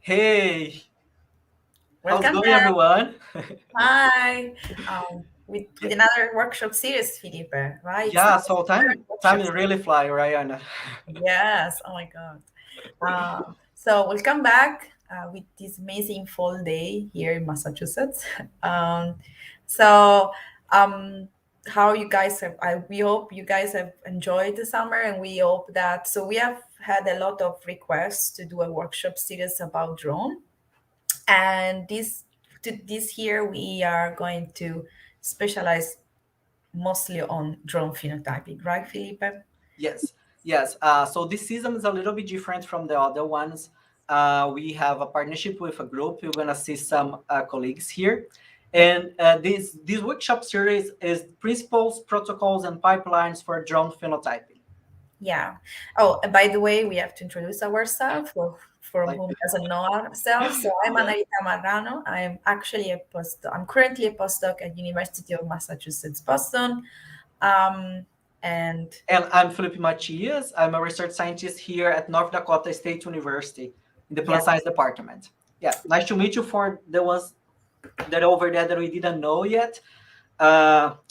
Hey, how's it Welcome going, back. everyone? Hi. With Yeah, another workshop series, Felipe, right? It's yeah, our so third time workshop is really fly, right, Anna? series. Yes. Oh my God. So welcome back with this amazing fall day here in Massachusetts. Um, so um, how you guys have? We hope you guys have enjoyed the summer, and we hope that. So we have had a lot of requests to do a workshop series about drone. And this year we are going to specialize mostly on drone phenotyping, right, Felipe? Yes, yes. So this season is a little bit different from the other ones. We have a partnership with a group. You're gonna see some colleagues here, and this workshop series is principles, protocols, and pipelines for drone phenotyping. Yeah. Oh, and by the way, we have to introduce ourselves for Like, whom doesn't know ourselves. So I'm yeah. Anarita Marrano. I'm currently a postdoc at University of Massachusetts Boston. Um, and And I'm Felipe Matias. I'm a research scientist here at North Dakota State University in the yeah, Plant Science Department. Yeah, nice to meet you for the ones that are over there that we didn't know yet.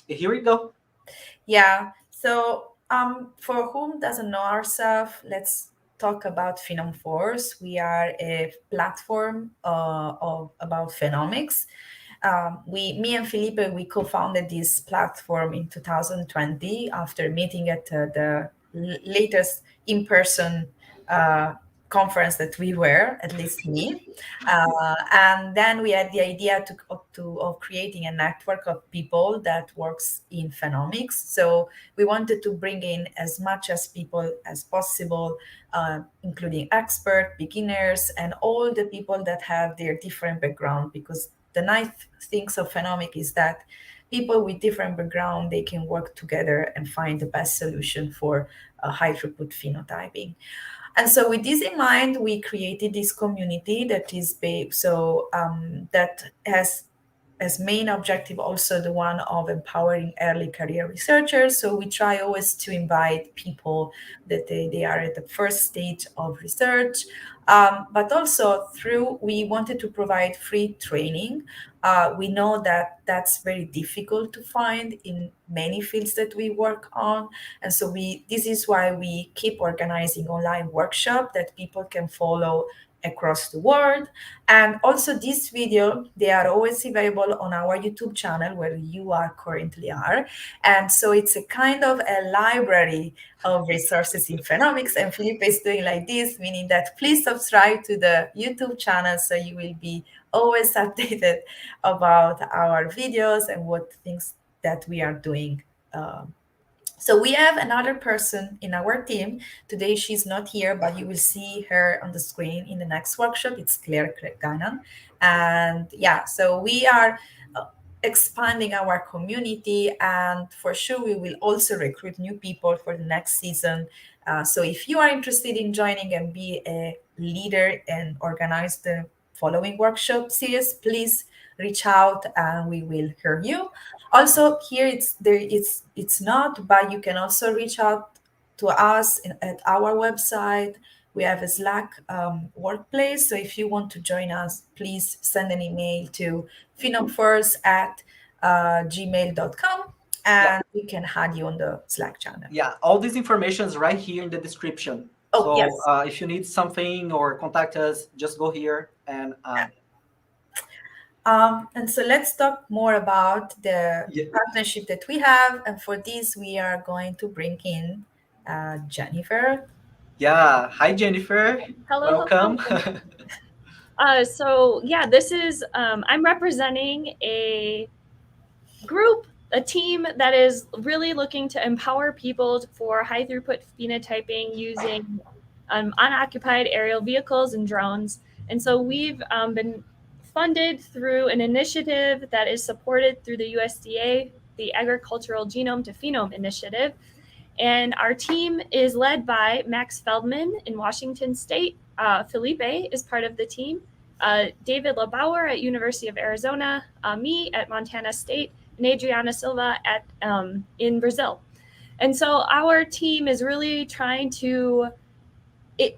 Here we go. yeah. So, for whom doesn't know ourselves, let's talk about Phenome-Force. We are a platform of about phenomics. Me and Felipe, we co-founded this platform in 2020 after meeting at the latest in-person uh, conference that we were, at least me. And then we had the idea of creating a network of people that works in phenomics. So we wanted to bring in as much as people as possible, including expert, beginners, and all the people that have their different background. Because the nice things of phenomics is that people with different background they can work together and find the best solution for high throughput phenotyping. And so, with this in mind, we created this community that is that has as main objective also the one of empowering early career researchers. So we try always to invite people that they are at the first stage of research, but also through we wanted to provide free training. We know that that's very difficult to find in many fields that we work on, and so we this is why we keep organizing online workshop that people can follow across the world. And also this video, they are always available on our YouTube channel where you are currently are. And so it's a kind of a library of resources in phenomics. And Felipe is doing like this, meaning that please subscribe to the YouTube channel so you will be always updated about our videos and what things that we are doing. So we have another person in our team. Today she's not here, but you will see her on the screen in the next workshop. It's Claire Gannon. And yeah, so we are uh, expanding our community, and for sure we will also recruit new people for the next season. So if you are interested in joining and be a leader and organize the following workshop series, please reach out and we will hear you. Also here it's not, but you can also reach out to us at our website. We have a Slack workplace, so if you want to join us, please send an email to phenomeforce at gmail.com, Yeah, and we can add you on the Slack channel. yeah. All this information is right here in the description. Oh So yes. if you need something or contact us, just go here and And so let's talk more about the yeah, partnership that we have, and for this we are going to bring in Jennifer. yeah. Hi, Jennifer. Hello, Welcome. hello. So yeah, this is I'm representing a group, a team that is really looking to empower people for high throughput phenotyping using unoccupied aerial vehicles and drones. And so we've been funded through an initiative that is supported through the USDA, the Agricultural Genome to Phenome Initiative. And our team is led by Max Feldman in Washington State. Felipe is part of the team. David LeBauer at University of Arizona, me at Montana State, and Adriana Silva at in Brazil. And so our team is really trying to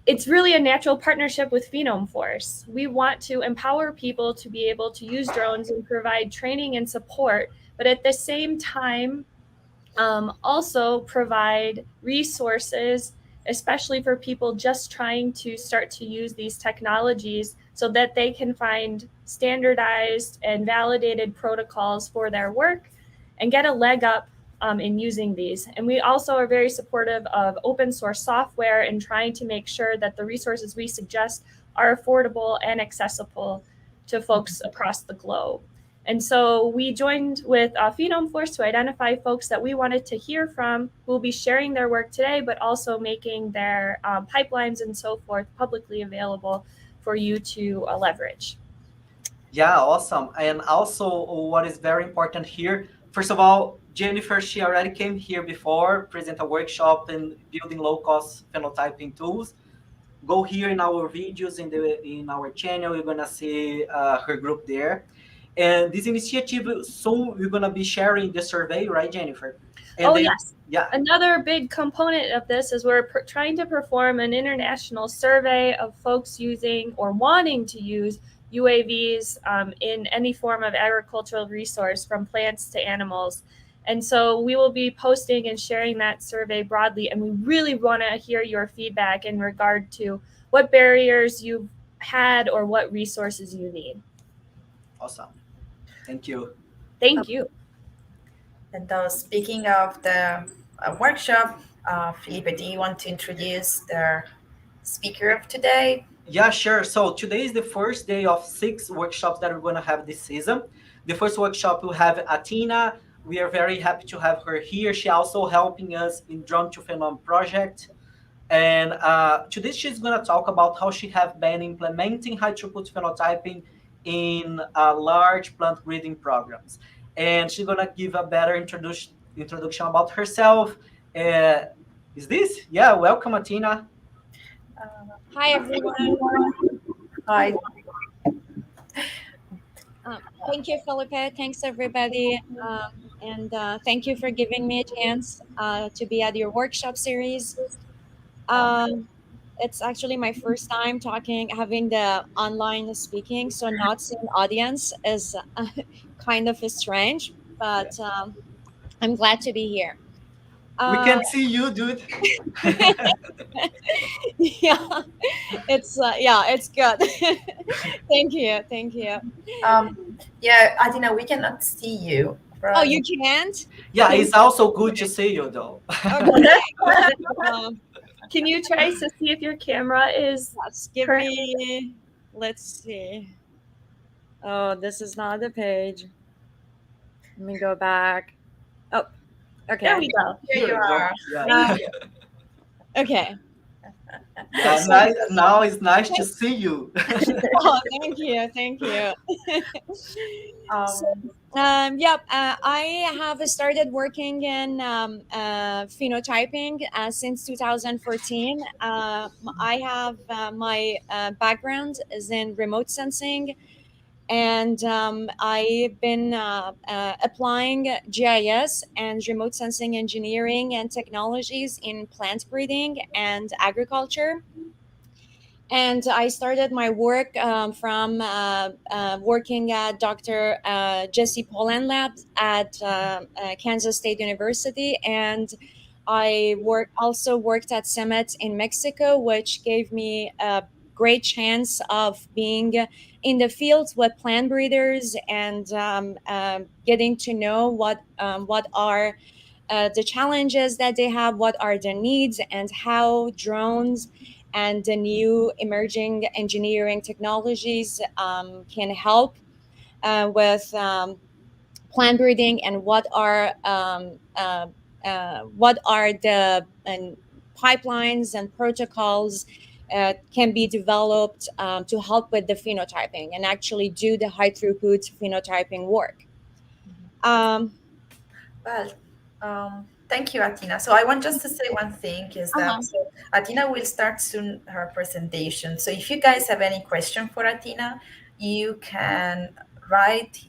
it's really a natural partnership with Phenome-Force. We want to empower people to be able to use drones and provide training and support, but at the same time, also provide resources, especially for people just trying to start to use these technologies so that they can find standardized and validated protocols for their work and get a leg up in using these. And we also are very supportive of open source software and trying to make sure that the resources we suggest are affordable and accessible to folks across the globe. And so we joined with Phenome-Force to identify folks that we wanted to hear from who will be sharing their work today, but also making their pipelines and so forth publicly available for you to leverage. Yeah, awesome. And also what is very important here, first of all, Jennifer, she already came here before, present a workshop in building low-cost phenotyping tools. Go here in our videos in our channel, you're gonna see her group there. And this initiative, soon we're gonna be sharing the survey, right, Jennifer? And then, yes. Yeah. Another big component of this is we're trying to perform an international survey of folks using or wanting to use UAVs in any form of agricultural resource, from plants to animals. And so we will be posting and sharing that survey broadly. And we really want to hear your feedback in regard to what barriers you've had or what resources you need. Awesome. Thank you. Thank you. And speaking of the workshop, Felipe, do you want to introduce the speaker of today? Yeah, sure. So today is the first day of 6 workshops that we're going to have this season. The first workshop will have Atena. We are very happy to have her here. She also helping us in Drone to Phenome project. And today she's going to talk about how she have been implementing high throughput phenotyping in large plant breeding programs. And she's going to give a better introduction about herself. Is this? Yeah, welcome, Atena. Hi, everyone. Hi. Thank you, Felipe. Thanks, everybody. And thank you for giving me a chance to be at your workshop series. It's actually my first time having the online speaking, so not seeing audience is kind of strange, but I'm glad to be here. We can see you, dude. Yeah, it's good. Thank you. Yeah, Adina, we cannot see you. Right? Oh, you can't? Yeah, it's also good to see you, though. Okay. Can you try to see if your camera is? Yes, give me. Let's see. Oh, this is not the page. Let me go back. Oh, okay. There we go. Here you are. Yeah. Okay. Yeah, now it's nice to see you. Oh, thank you. I have started working in phenotyping since 2014. I have my background is in remote sensing, and I've been applying GIS and remote sensing engineering and technologies in plant breeding and agriculture. And I started my work from working at Dr. Jesse Poland Lab at Kansas State University. And I also worked at Summit in Mexico, which gave me a great chance of being in the field with plant breeders and getting to know what are the challenges that they have, what are the needs, and how drones and the new emerging engineering technologies can help with plant breeding, and what are the pipelines and protocols can be developed to help with the phenotyping and actually do the high throughput phenotyping work. Thank you, Atena. So I want just to say one thing is that so Atena will start soon her presentation. So if you guys have any question for Atena, you can write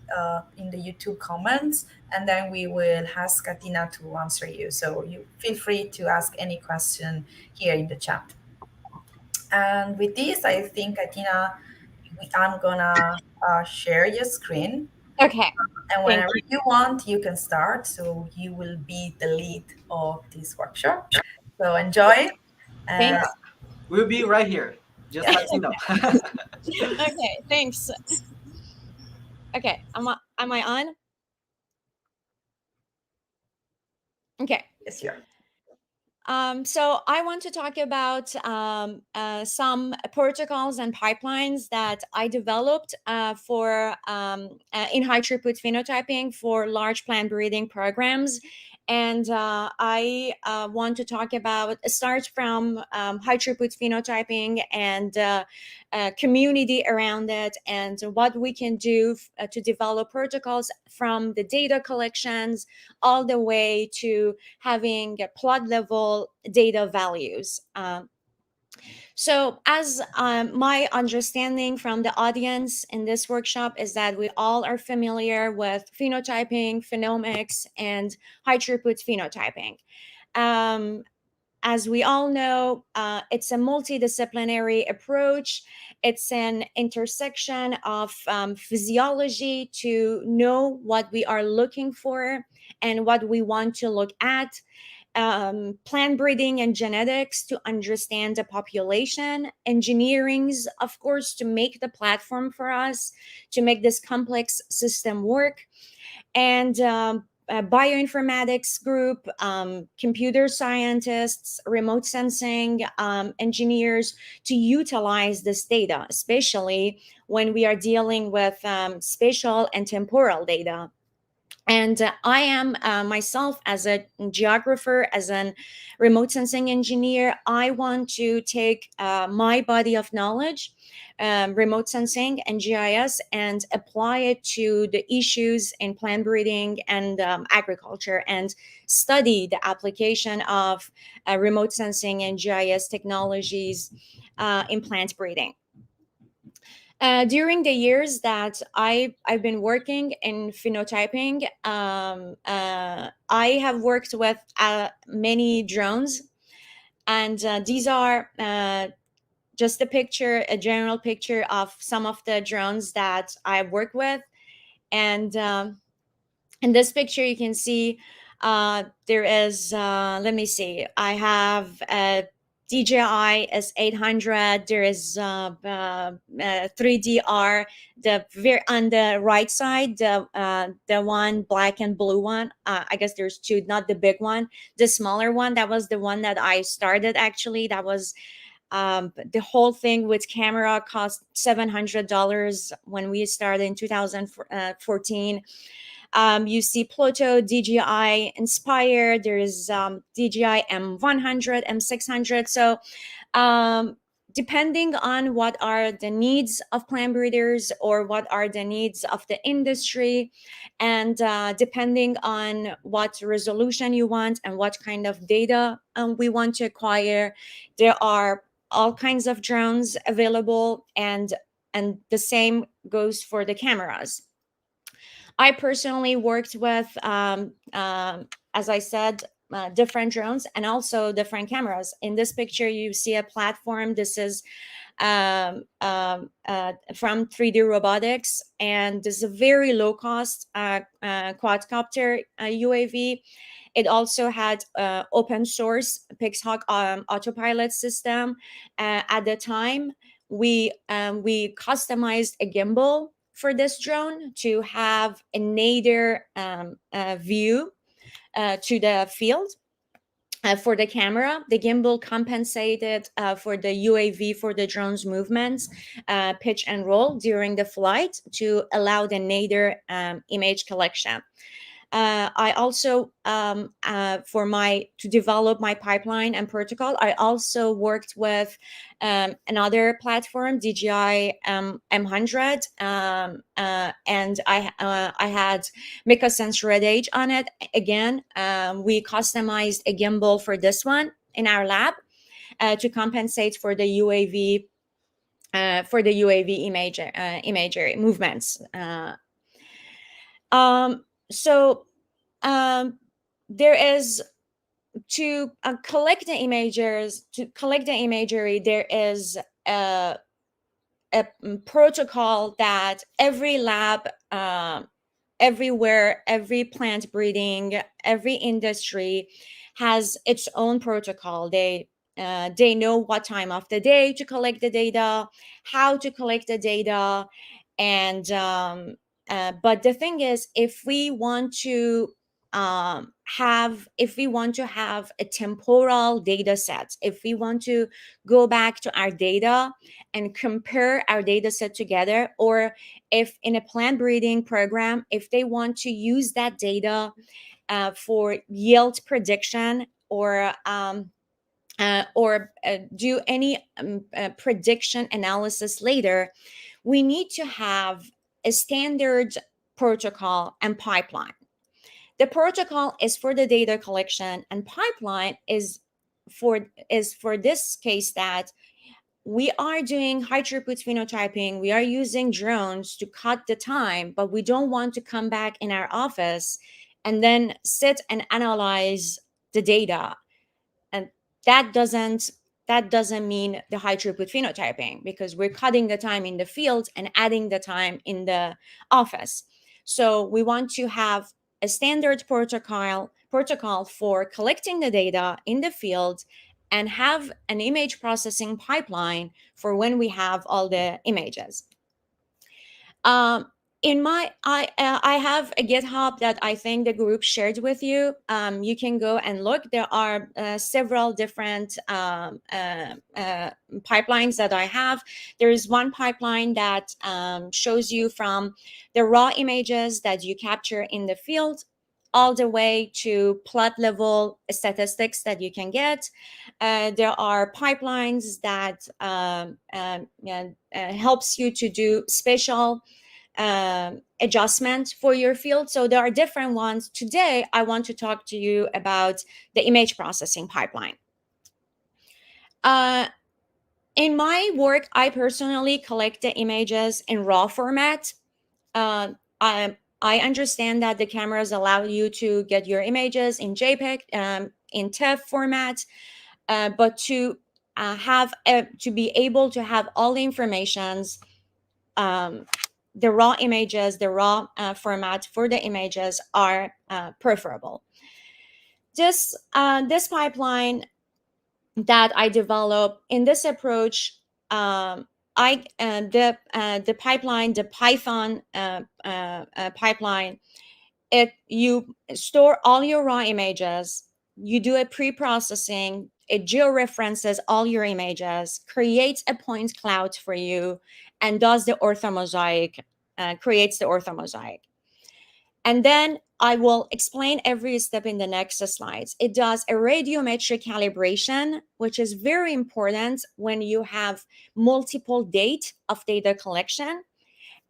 in the YouTube comments, and then we will ask Atena to answer you. So you feel free to ask any question here in the chat. And with this, I think, Atina, I'm gonna share your screen. Okay. And Thank whenever you. you want, you can start. So you will be the lead of this workshop. So enjoy. Thanks. Yeah, we'll be right here. Just let me know. Okay, thanks. Okay, am I on? Okay. Yes, you are. So I want to talk about some protocols and pipelines that I developed for in high throughput phenotyping for large plant breeding programs. And I want to talk about start from high throughput phenotyping and community around it, and what we can do to develop protocols from the data collections all the way to having plot level data values. So, as my understanding from the audience in this workshop is that we all are familiar with phenotyping, phenomics, and high throughput phenotyping. Um, as we all know, it's a multidisciplinary approach. It's an intersection of physiology to know what we are looking for and what we want to look at, plant breeding and genetics to understand the population, engineerings, of course, to make the platform for us, to make this complex system work, and bioinformatics group, computer scientists, remote sensing engineers to utilize this data, especially when we are dealing with spatial and temporal data. And I am myself, as a geographer, as a remote sensing engineer, I want to take my body of knowledge, remote sensing and GIS, and apply it to the issues in plant breeding and agriculture, and study the application of remote sensing and GIS technologies in plant breeding. During the years that I've been working in phenotyping, I have worked with many drones, and these are just a general picture of some of the drones that I work with. And in this picture, you can see there is, let me see, I have a DJI S800. There is 3DR. The very on the right side, the one black and blue one. I guess there's two, not the big one. The smaller one, that was the one that I started. Actually, that was the whole thing with camera cost $700 when we started in 2014. You see Pluto, DJI Inspire. There's DJI M100, M600. So depending on what are the needs of plant breeders or what are the needs of the industry, and depending on what resolution you want and what kind of data we want to acquire, there are all kinds of drones available, and the same goes for the cameras. I personally worked with, as I said, different drones and also different cameras. In this picture, you see a platform. This is from 3D Robotics, and this is a very low cost quadcopter UAV. It also had open source Pixhawk autopilot system. At the time, we customized a gimbal for this drone to have a nadir view to the field. For the camera, the gimbal compensated for the UAV, for the drone's movements, pitch and roll during the flight to allow the nadir image collection. I also, to develop my pipeline and protocol, I also worked with another platform, DJI M100, and I had MechaSense Red Edge on it. Again, we customized a gimbal for this one in our lab to compensate for the UAV. For the UAV imagery movements. So there is to collect the imagery, there is a protocol that every lab, everywhere, every plant breeding, every industry has its own protocol. They know what time of the day to collect the data, how to collect the data, and but the thing is, if we want to have a temporal data set, if we want to go back to our data and compare our data set together, or if in a plant breeding program, if they want to use that data for yield prediction, or do any prediction analysis later, we need to have a standard protocol and pipeline. The protocol is for the data collection, and pipeline is for this case that we are doing high throughput phenotyping. We are using drones to cut the time, but we don't want to come back in our office and then sit and analyze the data. And that doesn't mean the high throughput phenotyping, because we're cutting the time in the field and adding the time in the office. So we want to have a standard protocol for collecting the data in the field, and have an image processing pipeline for when we have all the images. In my, I have a GitHub that I think the group shared with you. You can go and look. There are several different pipelines that I have. There is one pipeline that shows you from the raw images that you capture in the field all the way to plot level statistics that you can get. There are pipelines that helps you to do spatial adjustment for your field. So there are different ones. Today, I want to talk to you about the image processing pipeline. In my work, I personally collect the images in RAW format. I understand that the cameras allow you to get your images in JPEG, in TIFF format, but to be able to have all the informations, the raw images, the raw format for the images are preferable. This pipeline that I developed in this approach, the pipeline, the Python pipeline, you store all your raw images, you do a pre-processing, it georeferences all your images, creates a point cloud for you, and does the orthomosaic, creates the orthomosaic. And then I will explain every step in the next slides. It does a radiometric calibration, which is very important when you have multiple date of data collection.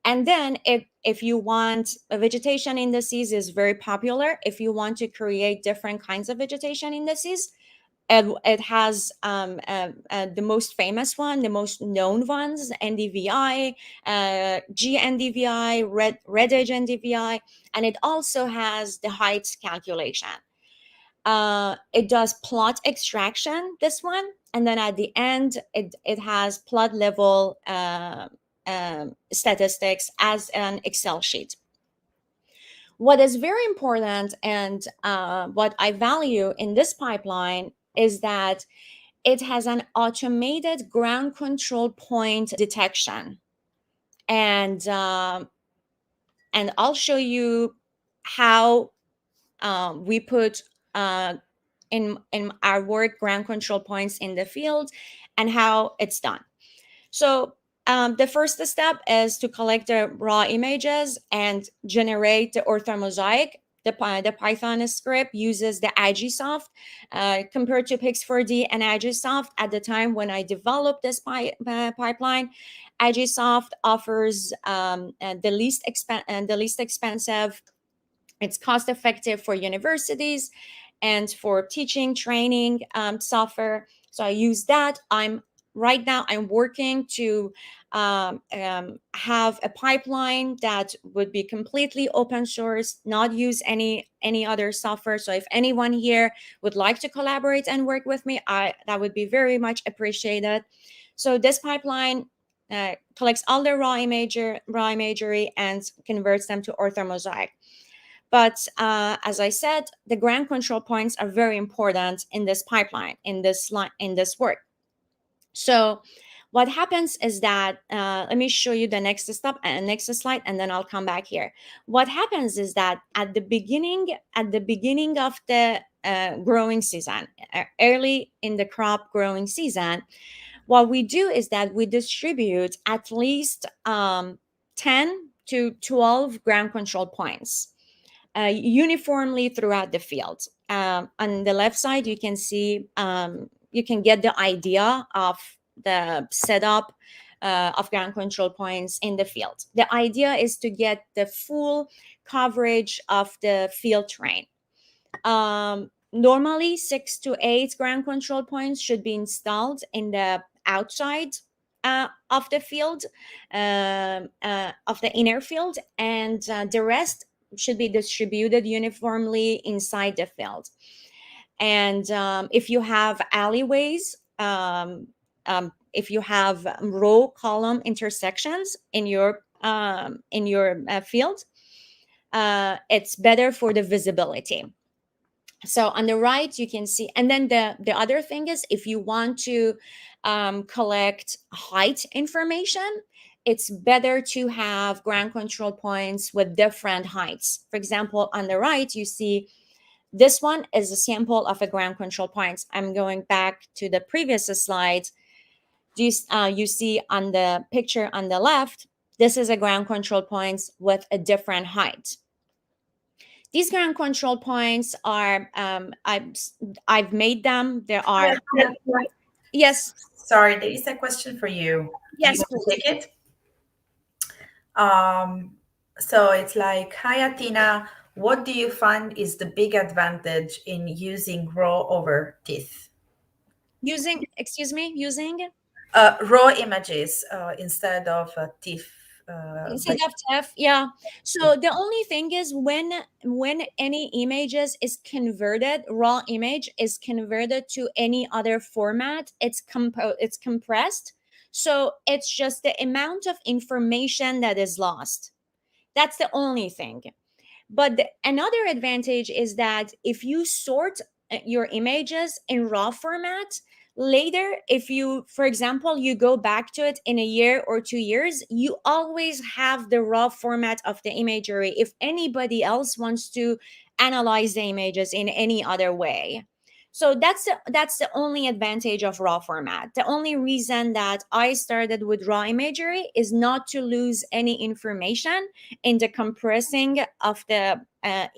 And then if you want, a vegetation indices is very popular. If you want to create different kinds of vegetation indices, it has the most famous one, the most known ones, NDVI, GNDVI, red edge NDVI, and it also has the height calculation. It does plot extraction, this one, and then at the end, it has plot level statistics as an Excel sheet. What is very important, and what I value in this pipeline, is that it has an automated ground control point detection. And I'll show you how we put in our work ground control points in the field and how it's done. So the first step is to collect the raw images and generate the orthomosaic. The Python script uses the Agisoft compared to Pix4D and Agisoft. At the time when I developed this pipeline, Agisoft offers the least expensive. It's cost effective for universities and for teaching, training software. So I use that. Right now I'm working to have have a pipeline that would be completely open source, not use any other software. So if anyone here would like to collaborate and work with me, that would be very much appreciated. So this pipeline collects all the raw imagery and converts them to ORTHOMOSAIC. But as I said, the ground control points are very important in this pipeline, in this work. So what happens is that, let me show you the next step and next slide, and then I'll come back here. What happens is that at the beginning of the growing season, early in the crop growing season, what we do is that we distribute at least 10 to 12 ground control points uniformly throughout the field. On the left side, you can see, you can get the idea of the setup of ground control points in the field. The idea is to get the full coverage of the field terrain. Normally, 6 to 8 ground control points should be installed in the outside of the field, of the inner field, and the rest should be distributed uniformly inside the field. And if you have alleyways, if you have row column intersections in your field, it's better for the visibility. So on the right, you can see, and then the other thing is, if you want to collect height information, it's better to have ground control points with different heights. For example, on the right, you see this one is a sample of a ground control point. I'm going back to the previous slide. You see on the picture on the left, this is a ground control point with a different height. These ground control points are, I've made them. There are, yes. Sorry, there is a question for you. Yes, you want to take it? So it's like, hi Atena, what do you find is the big advantage in using raw over TIFF? Using, excuse me, using? Raw images instead of TIFF. Instead of TIFF, yeah. So the only thing is, when any images is converted, raw image is converted to any other format, it's compressed. So it's just the amount of information that is lost. That's the only thing. But another advantage is that if you sort your images in raw format, later, if you, for example, you go back to it in a year or 2 years, you always have the raw format of the imagery if anybody else wants to analyze the images in any other way. So that's the only advantage of raw format. The only reason that I started with raw imagery is not to lose any information in the compressing of the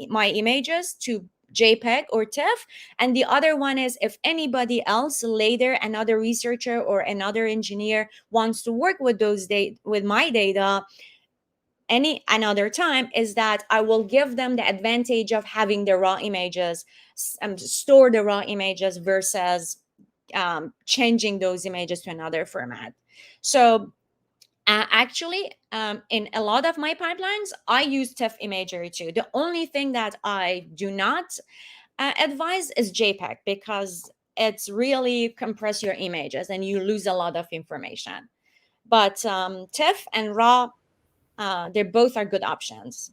my images to JPEG or TIFF. And the other one is, if anybody else later, another researcher or another engineer wants to work with those with my data another time, is that I will give them the advantage of having the raw images, store the raw images versus changing those images to another format. So actually, in a lot of my pipelines, I use TIFF imagery too. The only thing that I do not advise is JPEG, because it's really compress your images and you lose a lot of information. But TIFF and RAW, they both are good options.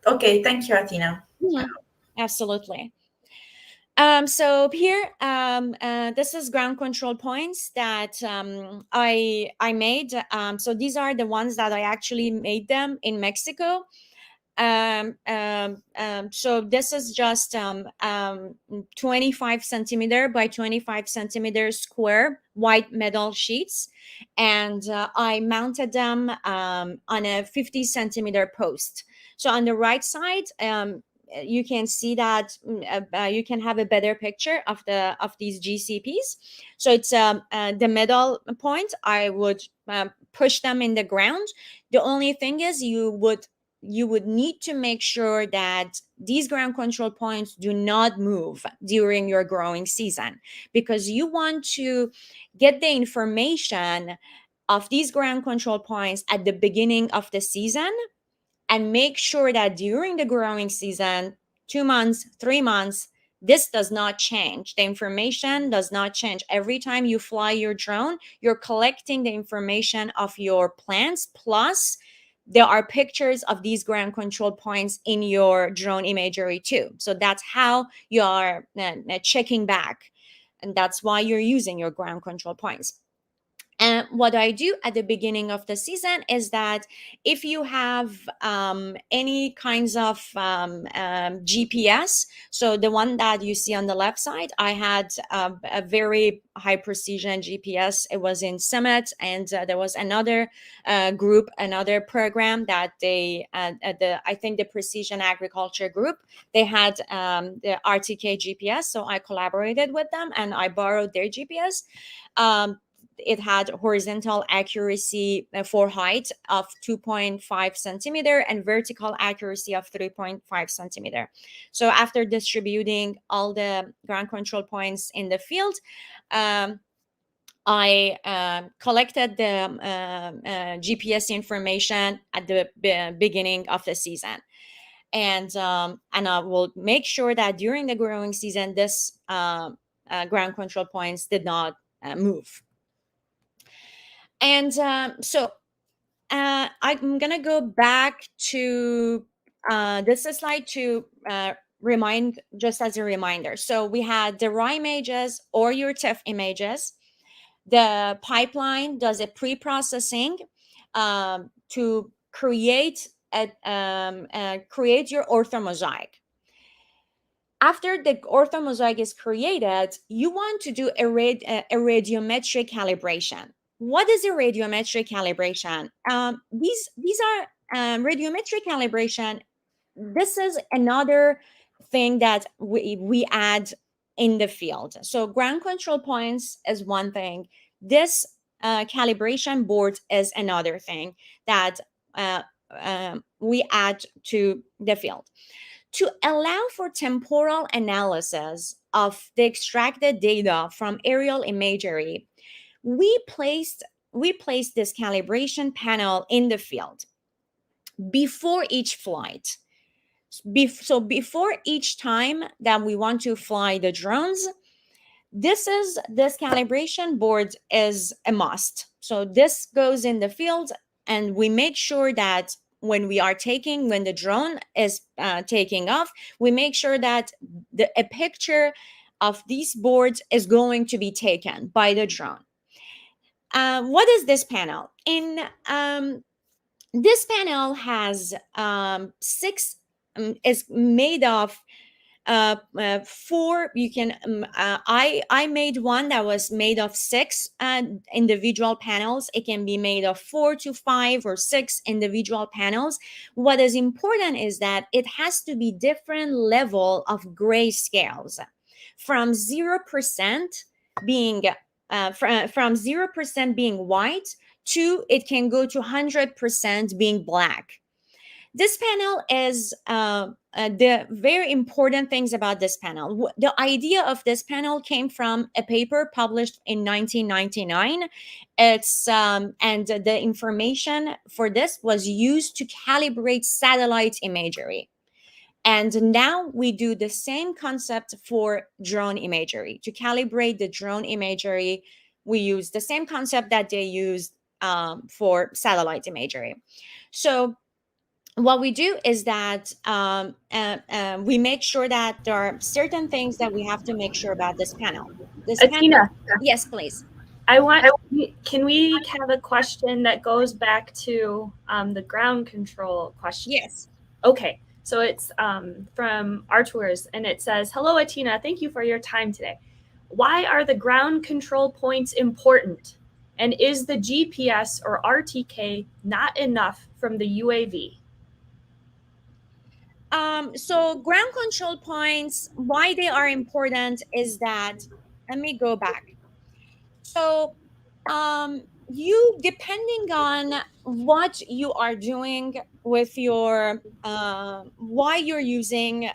Okay. Thank you, Atena. Mm-hmm. Absolutely. So here, this is ground control points that I made. So these are the ones that I actually made them in Mexico. So this is just 25 centimeter by 25 centimeter square white metal sheets, and I mounted them on a 50 centimeter post. So on the right side, you can see that you can have a better picture of these GCPs. So it's the middle point. I would push them in the ground. The only thing is, you would need to make sure that these ground control points do not move during your growing season, because you want to get the information of these ground control points at the beginning of the season, and make sure that during the growing season, 2 months, 3 months, this does not change. The information does not change. Every time you fly your drone, you're collecting the information of your plants, plus there are pictures of these ground control points in your drone imagery too. So that's how you are checking back. And that's why you're using your ground control points. And what I do at the beginning of the season is that if you have any kinds of GPS, so the one that you see on the left side, I had a very high precision GPS. It was in Summit, and there was another group, another program that they, I think the Precision Agriculture group, they had the RTK GPS. So I collaborated with them and I borrowed their GPS. It had horizontal accuracy for height of 2.5 centimeter and vertical accuracy of 3.5 centimeter. So after distributing all the ground control points in the field, I collected the GPS information at the beginning of the season. And I will make sure that during the growing season, this ground control points did not move. And so I'm going to go back to this slide to remind, just as a reminder. So we had the raw images or your TIFF images. The pipeline does a pre-processing to create your ORTHOMOSAIC. After the ORTHOMOSAIC is created, you want to do a radiometric calibration. What is a radiometric calibration? These are radiometric calibration. This is another thing that we add in the field. So ground control points is one thing. This calibration board is another thing that we add to the field. To allow for temporal analysis of the extracted data from aerial imagery, we placed this calibration panel in the field before each flight. So before each time that we want to fly the drones, this calibration board is a must. So this goes in the field, and we make sure that when the drone is taking off, we make sure that a picture of these boards is going to be taken by the drone. What is this panel? This panel has is made of four. You can I made one that was made of 6 individual panels. It can be made of 4 to 5 or 6 individual panels. What is important is that it has to be different level of gray scales, from 0% being from 0% being white to it can go to 100% being black. This panel is the very important things about this panel. The idea of this panel came from a paper published in 1999. It's and the information for this was used to calibrate satellite imagery. And now we do the same concept for drone imagery. To calibrate the drone imagery, we use the same concept that they used for satellite imagery. So what we do is that we make sure that there are certain things that we have to make sure about this panel. Atena. Yes, please. Can we have a question that goes back to the ground control question? Yes. Okay. So it's from Artours, and it says, "Hello, Atena. Thank you for your time today. Why are the ground control points important? And is the GPS or RTK not enough from the UAV?" So ground control points, why they are important is that, let me go back. So you, depending on what you are doing with your why you're using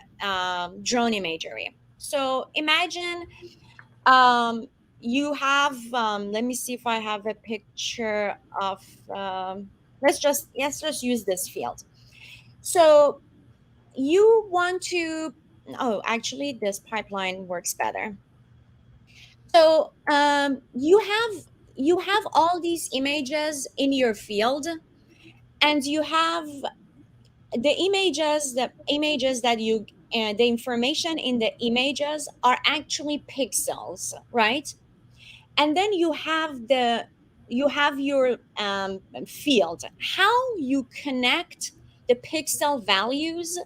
drone imagery. So imagine you have, let me see if I have a picture of, let's just use this field. So you want to, oh, actually this pipeline works better. So you have all these images in your field, and you have the images that you, the information in the images are actually pixels, right? And then you have your field. How you connect the pixel values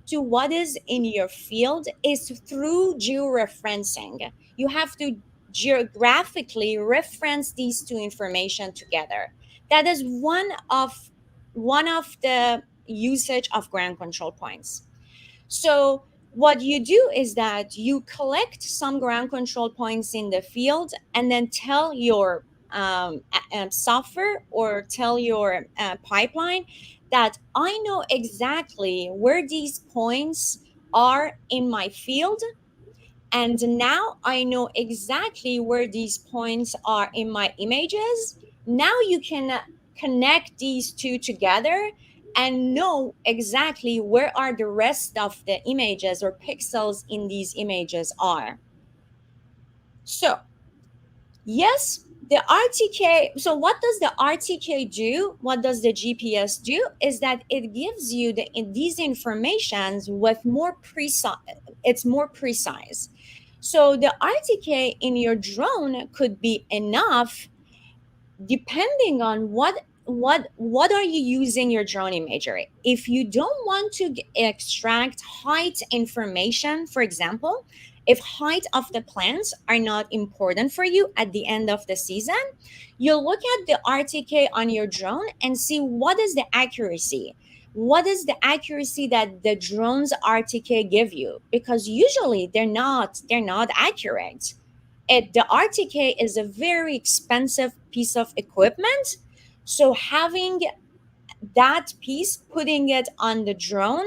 to what is in your field is through georeferencing. You have to geographically reference these two information together. That is one of the usage of ground control points. So what you do is that you collect some ground control points in the field and then tell your software or tell your pipeline that I know exactly where these points are in my field, and now I know exactly where these points are in my images. Now you can connect these two together and know exactly where are the rest of the images or pixels in these images are. So yes, the RTK. So what does the RTK do? What does the GPS do? Is that it gives you these informations with more precise. It's more precise. So the RTK in your drone could be enough depending on what are you using your drone imagery. If you don't want to extract height information, for example, if height of the plants are not important for you at the end of the season, you'll look at the RTK on your drone and see what is the accuracy. What is the accuracy that the drone's RTK give you? Because usually they're not accurate. The RTK is a very expensive piece of equipment. So having that piece, putting it on the drone,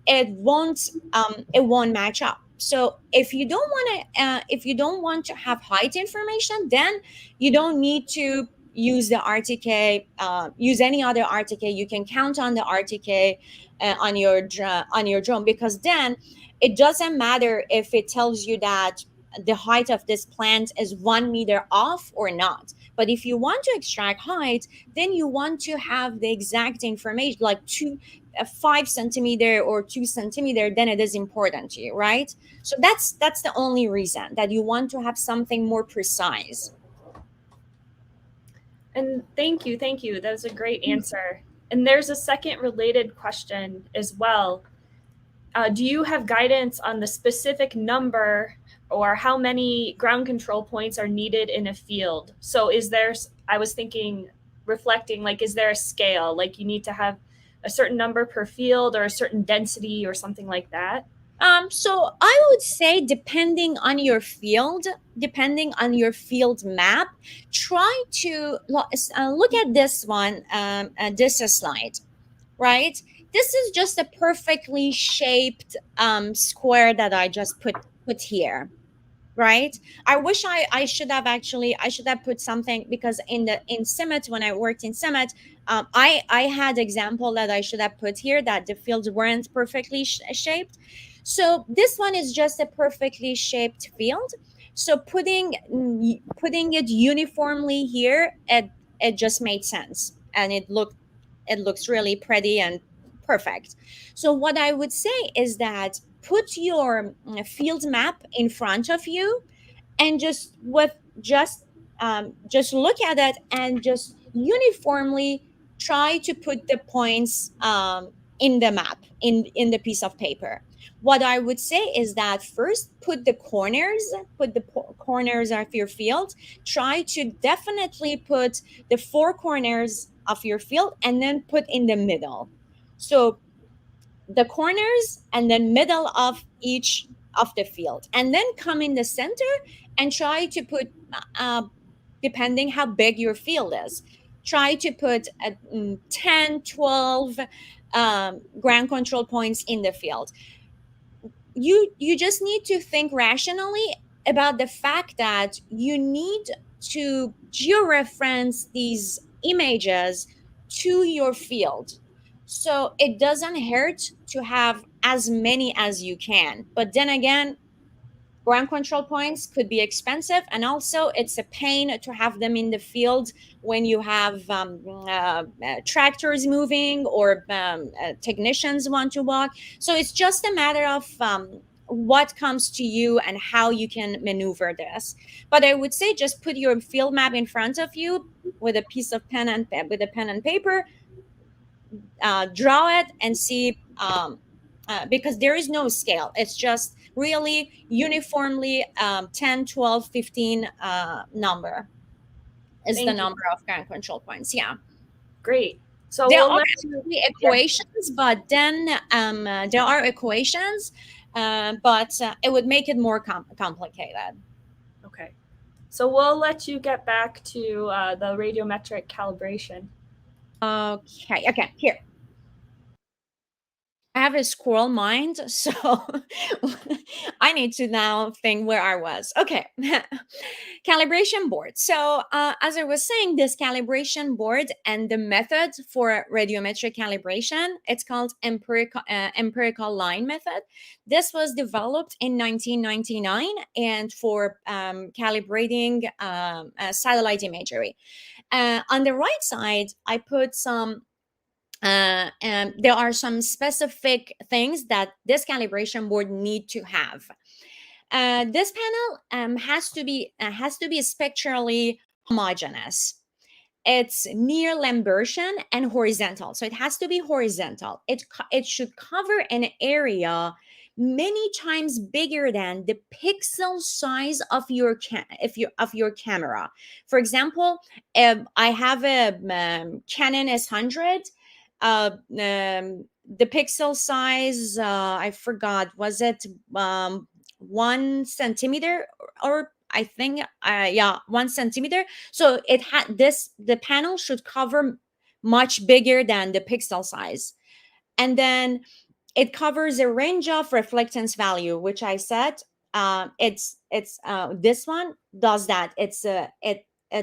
it won't match up. So if you don't want to have height information, then you don't need to use the RTK. Use any other RTK. You can count on the RTK on your drone, because then it doesn't matter if it tells you that the height of this plant is 1 meter off or not. But if you want to extract height, then you want to have the exact information, like 5 centimeter or 2 centimeter. Then it is important to you, right? So that's the only reason that you want to have something more precise. And thank you. That was a great answer. And there's a second related question as well. Do you have guidance on the specific number or how many ground control points are needed in a field? So I was thinking, reflecting, like, is there a scale? Like, you need to have a certain number per field or a certain density or something like that? So I would say, depending on your field map, try to look at this one, this slide, right? This is just a perfectly shaped square that I just put here, right? I wish I should have put something, because in Summit, when I worked in Summit, I had example that I should have put here, that the fields weren't perfectly shaped. So this one is just a perfectly shaped field. So putting it uniformly here, it just made sense, and it looks really pretty and perfect. So what I would say is that put your field map in front of you, and just look at it and just uniformly try to put the points in the map, in the piece of paper. What I would say is that first put the corners of your field. Try to definitely put the 4 corners of your field, and then put in the middle. So the corners and then middle of each of the field, and then come in the center and try to put, depending how big your field is, try to put 10, 12 ground control points in the field. You just need to think rationally. about the fact that you need to georeference these images to your field. So it doesn't hurt to have as many as you can. But then again, ground control points could be expensive, and also it's a pain to have them in the field when you have tractors moving, or technicians want to walk. So it's just a matter of what comes to you and how you can maneuver this. But I would say just put your field map in front of you with a piece of pen and with a pen and paper, draw it and see, because there is no scale. It's just really uniformly 10, 12, 15 number is Thank the you. number of ground control points. Yeah. Great. So There we'll are let actually equations, but then there are equations, but it would make it more complicated. Okay. So we'll let you get back to the radiometric calibration. Okay, here. I have a squirrel mind, so I need to now think where I was. Okay, calibration board. So as I was saying, this calibration board and the method for radiometric calibration, it's called empirical line method. This was developed in 1999 and for calibrating satellite imagery. On the right side, I put some and there are some specific things that this calibration board need to have. This panel has to be spectrally homogeneous. It's near Lambertian and horizontal, so it has to be horizontal. It should cover an area many times bigger than the pixel size of your camera. For example, I have a Canon S100. The pixel size, I forgot, was it 1 centimeter, or I think, yeah, 1 centimeter. So it had the panel should cover much bigger than the pixel size. And then it covers a range of reflectance value, which I said, it's this one does that. It's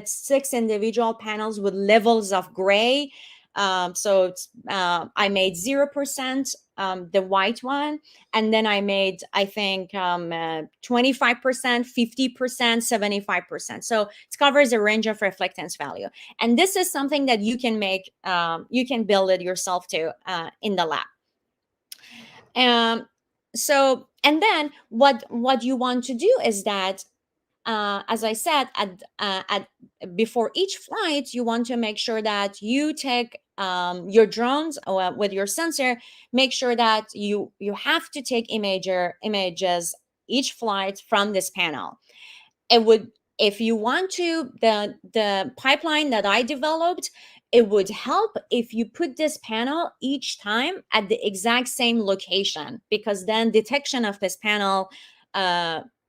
6 individual panels with levels of gray. So it's, I made 0%, the white one, and then I made, I think, 25%, 50%, 75%. So it covers a range of reflectance value, and this is something that you can make, you can build it yourself too in the lab. So, and then what you want to do is that, as I said, at before each flight, you want to make sure that you take your drones with your sensor. Make sure that you have to take images each flight from this panel. It would, if you want to, the pipeline that I developed, it would help if you put this panel each time at the exact same location, because then detection of this panel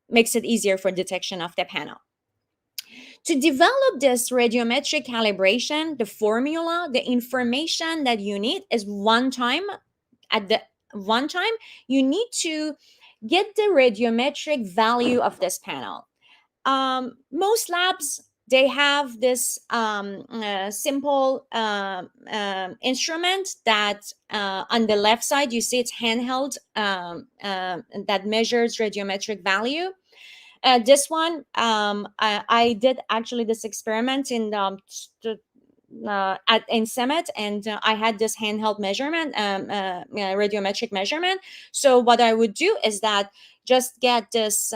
makes it easier for detection of the panel. To develop this radiometric calibration, the formula, the information that you need is one time, you need to get the radiometric value of this panel. Most labs, they have this simple instrument that on the left side, you see it's handheld, that measures radiometric value. This one, I did actually this experiment in Summit, and I had this handheld measurement, radiometric measurement. So what I would do is that just get this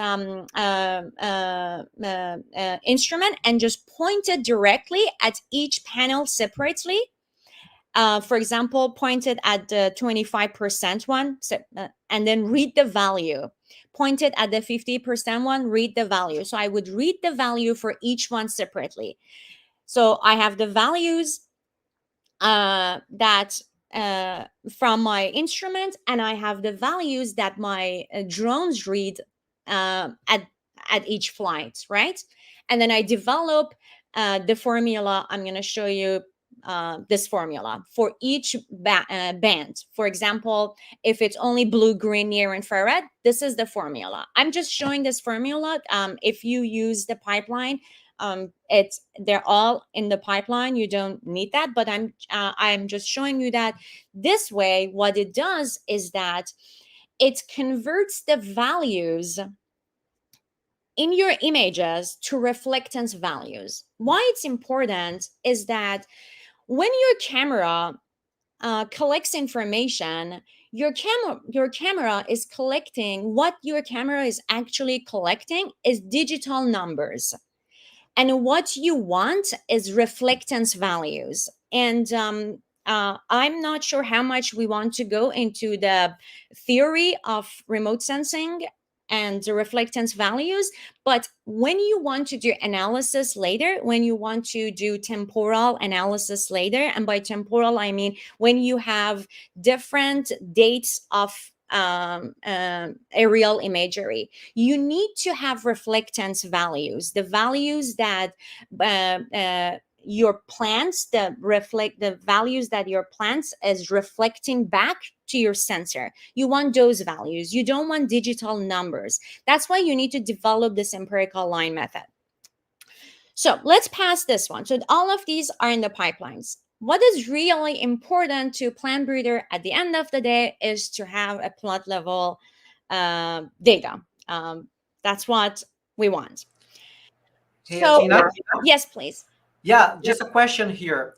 instrument and just point it directly at each panel separately. For example, point it at the 25% one, and then read the value. Point it at the 50% one, read the value. So I would read the value for each one separately. So I have the values that from my instrument, and I have the values that my drones read at each flight, right? And then I develop the formula. I'm going to show you this formula for each band. For example, if it's only blue, green, near infrared, this is the formula. I'm just showing this formula. If you use the pipeline, they're all in the pipeline. You don't need that, but I'm just showing you that this way, what it does is that it converts the values in your images to reflectance values. Why it's important is that when your camera collects information, your camera is collecting, what your camera is actually collecting is digital numbers. And what you want is reflectance values. And I'm not sure how much we want to go into the theory of remote sensing and the reflectance values, but when you want to do analysis later, when you want to do temporal analysis later, and by temporal I mean when you have different dates of aerial imagery, you need to have reflectance values, the values that your plants, the values that your plants is reflecting back to your sensor. You want those values. You don't want digital numbers. That's why you need to develop this empirical line method. So let's pass this one. So all of these are in the pipelines. What is really important to plant breeder at the end of the day is to have a plot level data. That's what we want. Hey, So Atena? yes, please. Yeah, just a question here.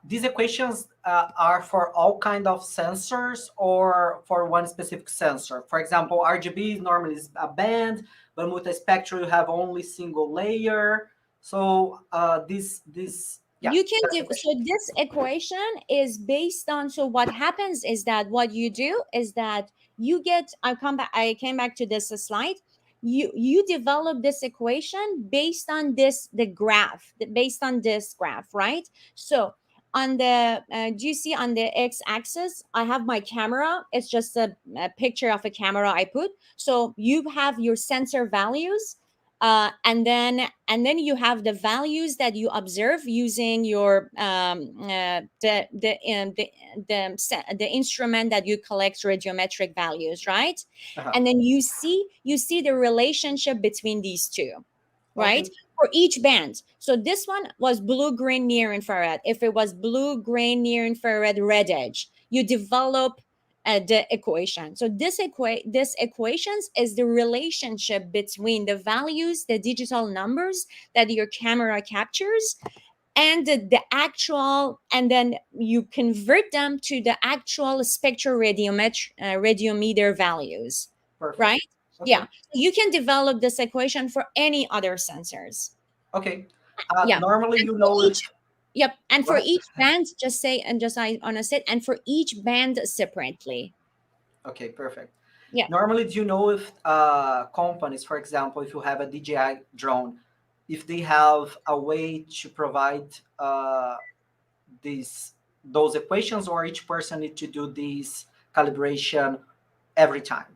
These equations are for all kind of sensors or for one specific sensor? For example, RGB normally is a band, but multispectral you have only single layer. So yeah, You can do so. This equation is based on. So what happens is that what you do is that you get. I came back to this slide. You develop this equation based on the graph, based on this graph, right? So on the do you see on the x-axis I have my camera. It's just a picture of a camera I put. So you have your sensor values, and then you have the values that you observe using your the instrument that you collect radiometric values, right? And then you see the relationship between these two, right? Okay. For each band. So this one was blue, green, near infrared. If it was blue, green, near infrared, red edge, you develop the equation. So this equations is the relationship between the values, the digital numbers that your camera captures, and the actual, and then you convert them to the actual spectral radiometer values. Perfect. Right? Okay. Yeah, you can develop this equation for any other sensors. Okay. Yeah. Normally, and you know each, Yep, and for What? each band, I want to say, and for each band separately. Okay, perfect. Yeah. Normally, do you know if companies, for example, if you have a DJI drone, if they have a way to provide those equations, or each person need to do this calibration every time?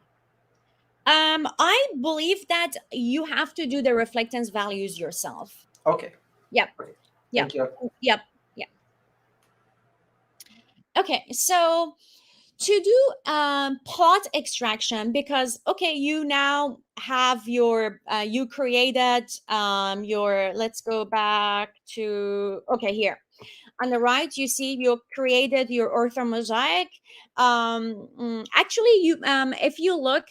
I believe that you have to do the reflectance values yourself. Okay. Yep. Great. Yep. Thank you. Yep. Yep. Okay, so to do plot extraction, because okay, you now have your you created your, let's go back to, okay, here on the right you see you created your orthomosaic. Actually, you if you look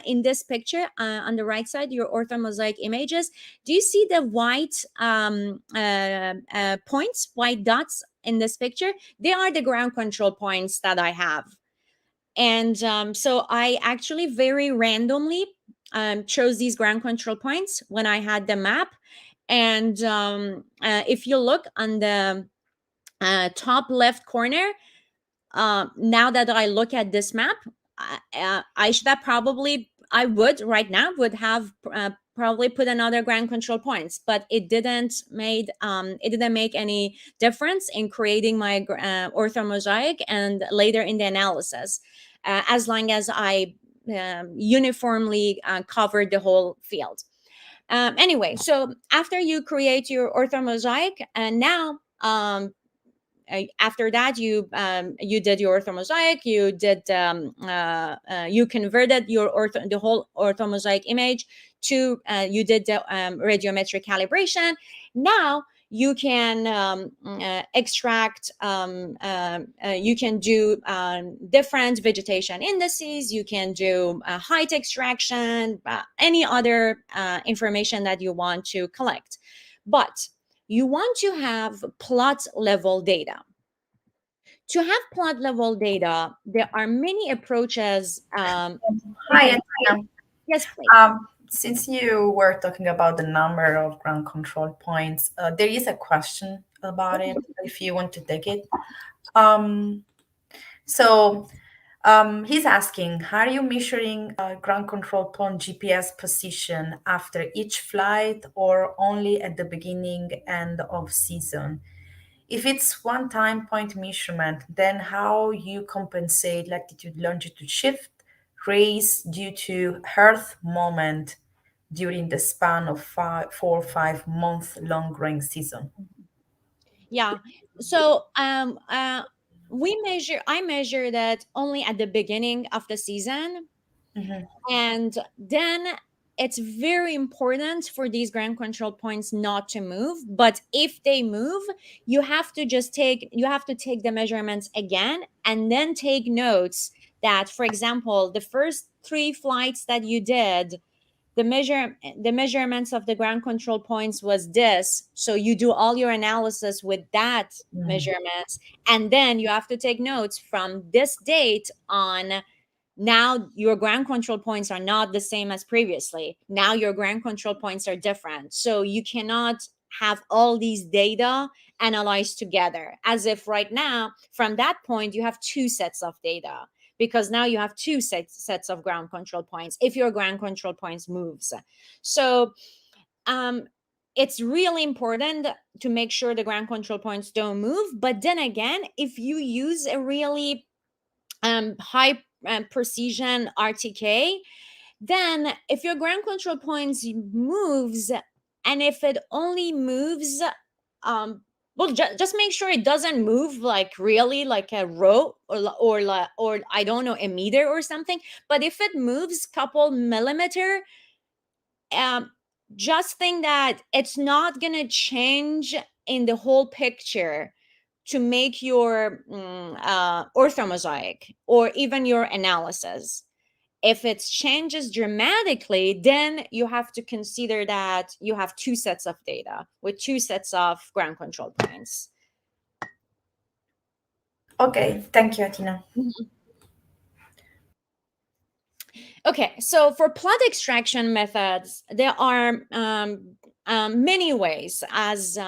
in this picture on the right side, your orthomosaic images, do you see the white points, white dots in this picture? They are the ground control points that I have. And so I actually very randomly chose these ground control points when I had the map. And if you look on the top left corner, now that I look at this map, I should have probably, I would right now would have probably put another ground control points, but it didn't make any difference in creating my orthomosaic and later in the analysis, as long as I uniformly covered the whole field. Anyway, so after you create your orthomosaic, and now after that, you did your orthomosaic, you converted the whole orthomosaic image to, you did the radiometric calibration. Now you can extract, you can do different vegetation indices, you can do height extraction, any other information that you want to collect. But you want to have plot level data. To have plot level data, there are many approaches. Hi, Atena. Yes, please. Since you were talking about the number of ground control points, there is a question about it, if you want to take it. He's asking, how are you measuring ground control point GPS position after each flight or only at the beginning and of season? If it's one-time point measurement, then how you compensate latitude longitude shift raise due to Earth moment during the span of 4 or 5 month long growing season? Yeah. So I measure that only at the beginning of the season. Mhm. And then it's very important for these ground control points not to move. But if they move, you have to take the measurements again and then take notes that, for example, the first 3 flights that you did, the measurements of the ground control points was this. So you do all your analysis with that measurements, and then you have to take notes from this date on. Now your ground control points are not the same as previously. Now your ground control points are different. So you cannot have all these data analyzed together as if right now, from that point, you have 2 sets of data, because now you have 2 sets of ground control points if your ground control points moves. So it's really important to make sure the ground control points don't move. But then again, if you use a really high precision RTK, then if your ground control points moves, and if it only moves, well, just make sure it doesn't move like really like a row or I don't know, a meter or something. But if it moves couple millimeter, just think that it's not gonna change in the whole picture to make your orthomosaic or even your analysis. If it changes dramatically, then you have to consider that you have 2 sets of data with 2 sets of ground control points. Okay, thank you, Atena. Okay, so for plot extraction methods, there are many ways. As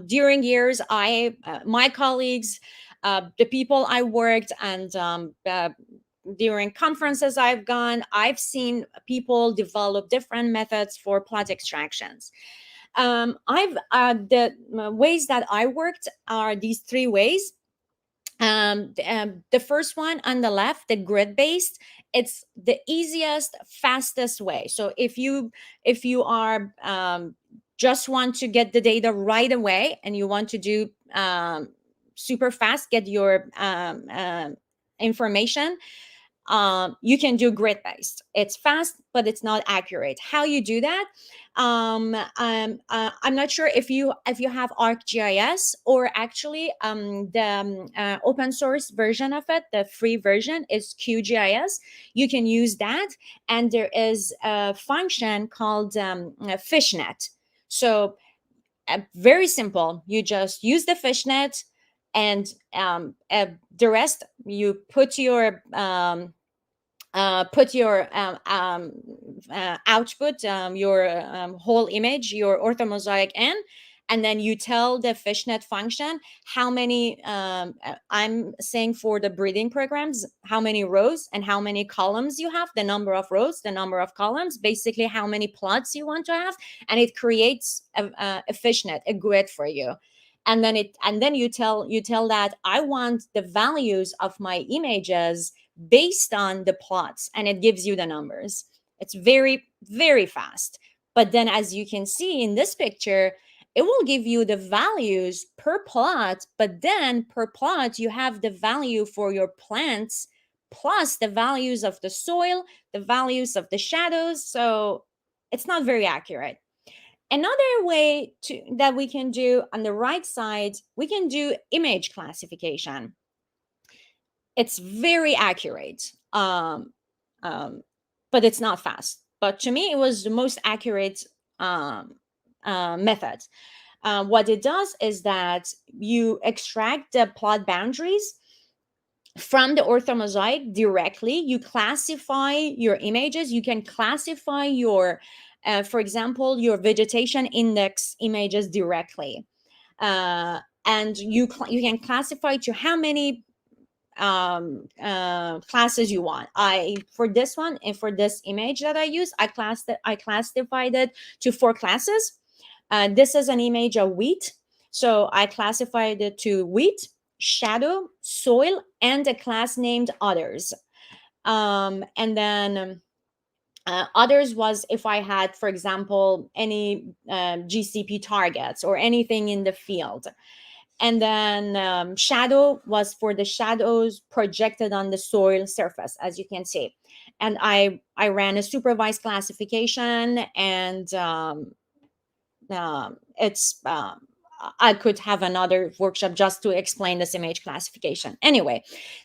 during years, my colleagues, the people I worked, and during conferences I've gone, I've seen people develop different methods for plot extractions. The ways that I worked are these 3 ways. The first one on the left, the grid based, it's the easiest, fastest way. So if you are just want to get the data right away and you want to do super fast, get your information, you can do grid based. It's fast, but it's not accurate. How you do that? I'm not sure if you have ArcGIS, or actually the open source version of it, the free version is QGIS. You can use that, and there is a function called fishnet. So very simple. You just use the fishnet, and the rest you put your output, your whole image, your orthomosaic in, and then you tell the fishnet function how many, I'm saying for the breeding programs, how many rows and how many columns you have, the number of rows, the number of columns, basically how many plots you want to have, and it creates a fishnet, a grid for you. And then you tell that I want the values of my images based on the plots, and it gives you the numbers. It's very, very fast. But then, as you can see in this picture, it will give you the values per plot, but then per plot you have the value for your plants plus the values of the soil, the values of the shadows. So it's not very accurate. Another way that we can do on the right side, we can do image classification. It's very accurate, but it's not fast. But to me, it was the most accurate method. What it does is that you extract the plot boundaries from the ORTHOMOSAIC directly. You classify your images. You can classify your, for example, your vegetation index images directly. And you can classify to how many classes you want. For this one and for this image that I use, I classified it to 4 classes. This is an image of wheat, so I classified it to wheat, shadow, soil, and a class named others. And then others was if I had, for example, any GCP targets or anything in the field. And then shadow was for the shadows projected on the soil surface, as you can see. And I ran a supervised classification, and I could have another workshop just to explain this image classification. Anyway,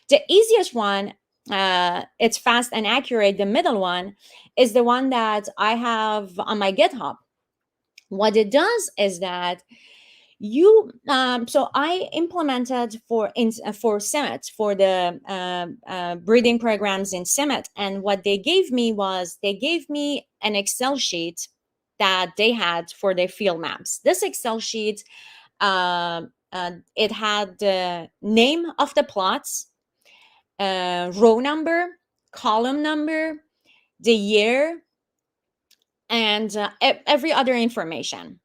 the easiest one, it's fast and accurate. The middle one is the one that I have on my GitHub. What it does is that you so I implemented for CIMMYT, for the breeding programs in CIMMYT, and what they gave me was an Excel sheet that they had for their field maps. This Excel sheet, it had the name of the plots, row number, column number, the year, and every other information.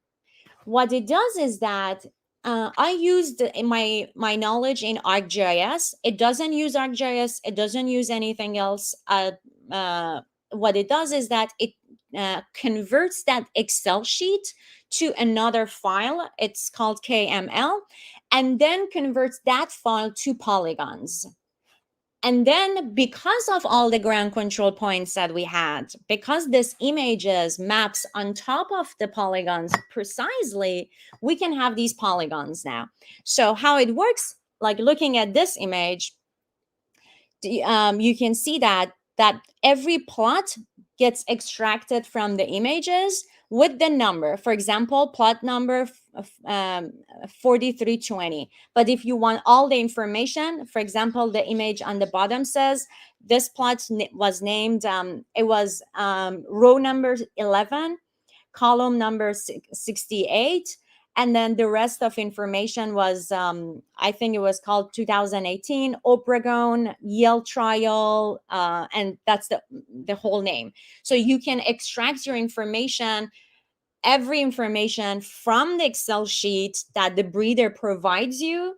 What it does is that I used my knowledge in ArcGIS. It doesn't use ArcGIS. It doesn't use anything else. What it does is that it converts that Excel sheet to another file. It's called KML, and then converts that file to polygons. And then because of all the ground control points that we had, because this images maps on top of the polygons precisely, we can have these polygons now. So how it works, like looking at this image, you can see that every plot gets extracted from the images with the number. For example, plot number 4320. But if you want all the information, for example, the image on the bottom says this plot was named, it was row number 11, column number 68, and then the rest of information was, I think it was called 2018 Obregon Yale trial, and that's the whole name. So you can extract your information, every information from the Excel sheet that the breeder provides you,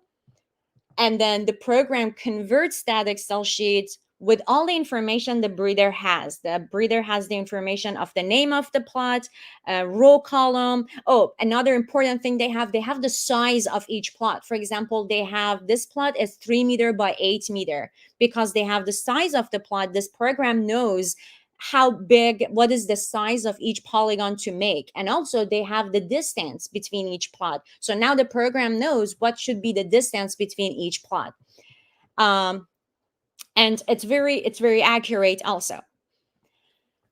and then the program converts that Excel sheet with all the information the breeder has. The breeder has the information of the name of the plot, row column. Oh, another important thing they have the size of each plot. For example, they have this plot is 3 meter by 8 meter. Because they have the size of the plot, this program knows how big, what is the size of each polygon to make. And also they have the distance between each plot. So now the program knows what should be the distance between each plot. And it's very accurate also.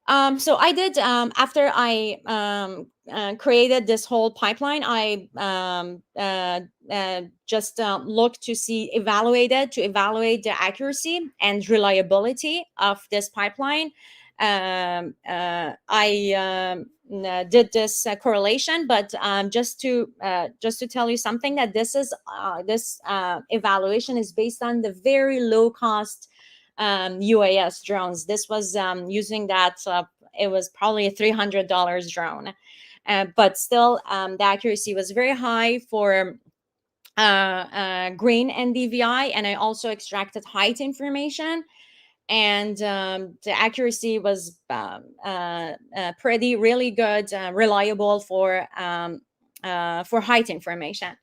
So I did, after I created this whole pipeline, I just looked to evaluate the accuracy and reliability of this pipeline. I did this correlation, but just to tell you something, that this evaluation is based on the very low cost UAS drones. This was using that, it was probably a $300 drone, but still the accuracy was very high for grain and DVI, and I also extracted height information, and the accuracy was really good, reliable for for height information.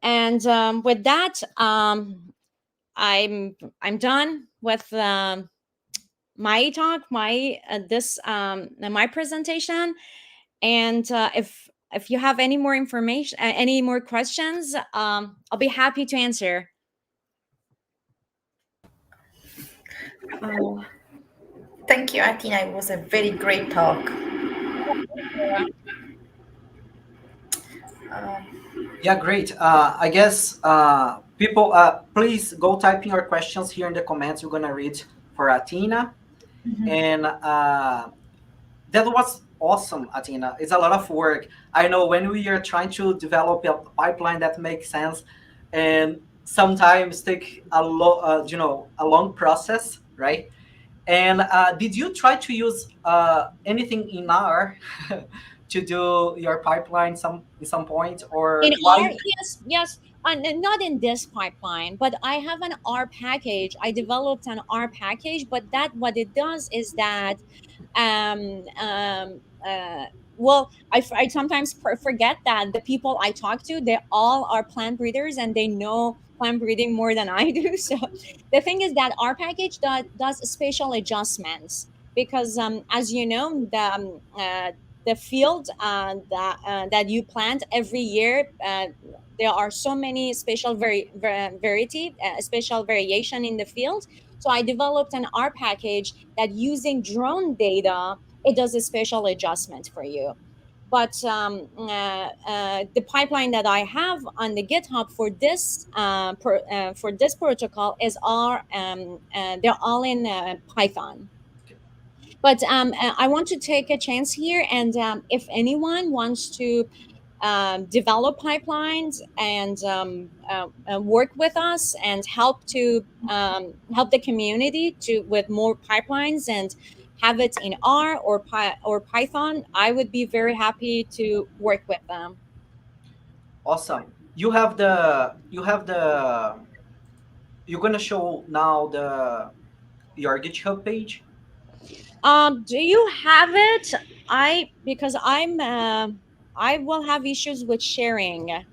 And with that, I'm done with my talk, my presentation. And if you have any more information, any more questions, I'll be happy to answer. Thank you, Atena. It was a very great talk. Yeah, great. I guess people, please go type in your questions here in the comments. We're gonna read for Atena, and that was awesome, Atena. It's a lot of work. I know when we are trying to develop a pipeline that makes sense, and sometimes take a long process, right? And did you try to use anything in R to do your pipeline in some point, or In why? R, yes, yes. Not in this pipeline, but I have an R package. I developed an R package, but that what it does is that um, um, uh, well, I sometimes forget that the people I talk to, they all are plant breeders and they know plant breeding more than I do. So the thing is that our package does spatial adjustments because, as you know, the field that you plant every year, there are so many spatial spatial variation in the field. So I developed an R package that using drone data, it does a spatial adjustment for you. But the pipeline that I have on the GitHub for for this protocol is all they're all in Python. But I want to take a chance here, and if anyone wants to develop pipelines and work with us and help the community to with more pipelines and have it in R or Python, I would be very happy to work with them. Awesome. You're gonna show now your GitHub page. Do you have it? Because I will have issues with sharing.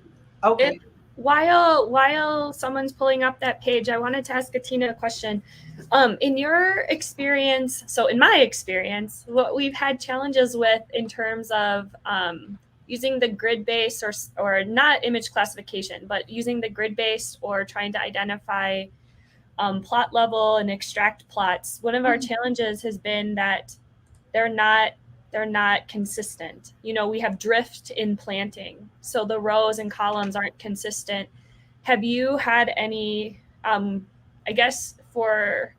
Okay. While someone's pulling up that page, I wanted to ask Atena a question. In your experience, so in my experience, what we've had challenges with in terms of using the grid-based or not image classification, but using the grid-based or trying to identify plot level and extract plots. One of our challenges has been that they're not consistent. You know, we have drift in planting, so the rows and columns aren't consistent. Have you had any, I guess, for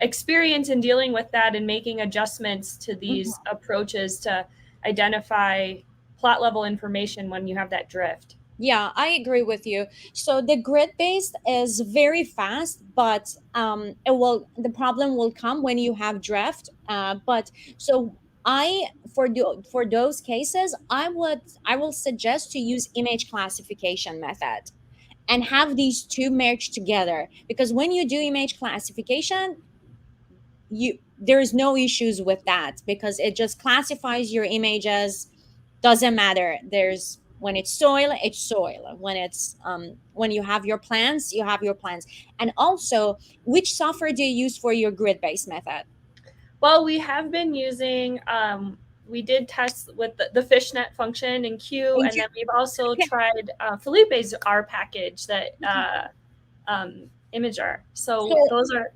experience in dealing with that and making adjustments to these approaches to identify plot level information when you have that drift? Yeah, I agree with you. So the grid based is very fast, but the problem will come when you have drift. But so I for those cases, I will suggest to use image classification method and have these two merged together, because when you do image classification, there's no issues with that because it just classifies your images. Doesn't matter. There's when it's soil, it's soil. When you have your plants, you have your plants. And also, which software do you use for your grid based method? Well, we have been using we did test with the fishnet function in Q, and then we've also tried Felipe's R package that Imager. So those are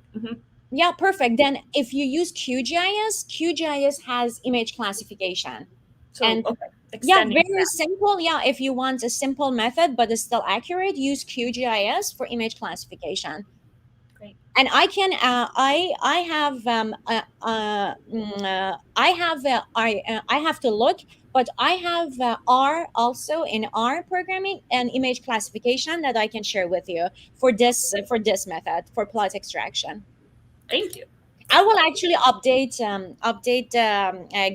yeah, perfect. Then if you use QGIS has image classification. So and yeah, very simple. Yeah, if you want a simple method but it's still accurate, use QGIS for image classification. Great. And I can I have to look, but I have R also in R programming and image classification that I can share with you for this method for plot extraction. Thank you. I will actually update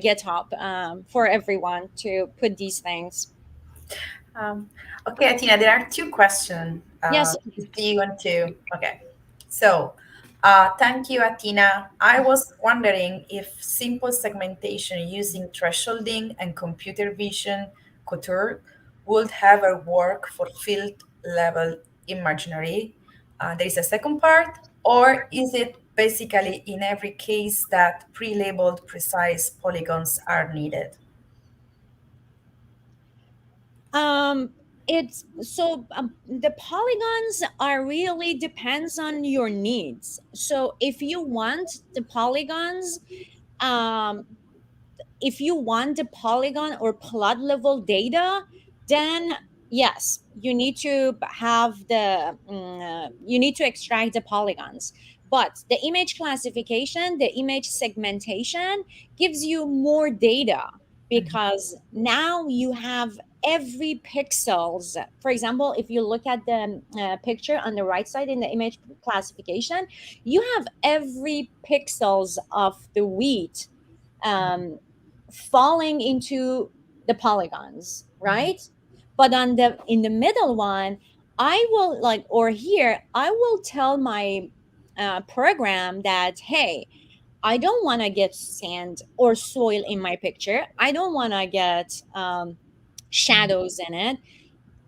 GitHub for everyone to put these things. Okay, Atena, there are two questions. Yes. Do you want to? Okay. So, thank you, Atena. I was wondering if simple segmentation using thresholding and computer vision Couture would ever work for field level imaginary? There is a second part, or is it basically in every case that pre-labeled precise polygons are needed? It's so the polygons are really depends on your needs. So if you want the polygons, um if you want the polygon or plot level data, then yes, you need to have the you need to extract the polygons. But the image classification, the image segmentation gives you more data, because now you have every pixels. For example, if you look at the picture on the right side in the image classification, you have every pixels of the wheat um, falling into the polygons, right? But on the in the middle one, I will like, or here I will tell my program that, hey, I don't want to get sand or soil in my picture. I don't want to get shadows in it.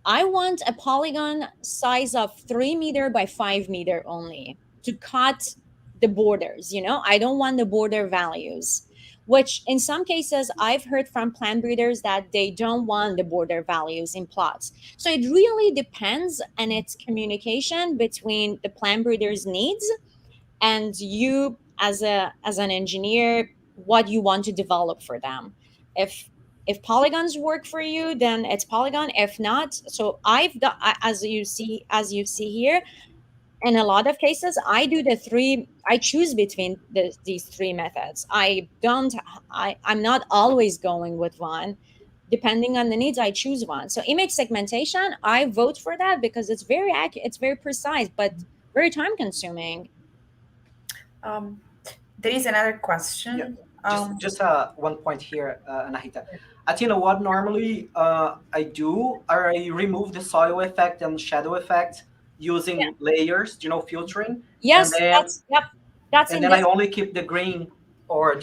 I want a polygon size of 3 meter by 5 meter only to cut the borders. I don't want the border values, which in some cases I've heard from plant breeders that they don't want the border values in plots. So it really depends on its communication between the plant breeder's needs and you as an engineer, what you want to develop for them. If polygons work for you, then it's polygon. If not, so I've done, as you see here, in a lot of cases I choose between these three methods. I'm not always going with one. Depending on the needs, I choose one. So image segmentation, I vote for that because it's very accurate, it's very precise, but very time consuming. Um, there is another Yeah. question. Just one point here, Anahita. Atena, what normally I do, I remove the soil effect and shadow effect Yeah. using layers, filtering, and Yes, then that's in I this. only keep the green, or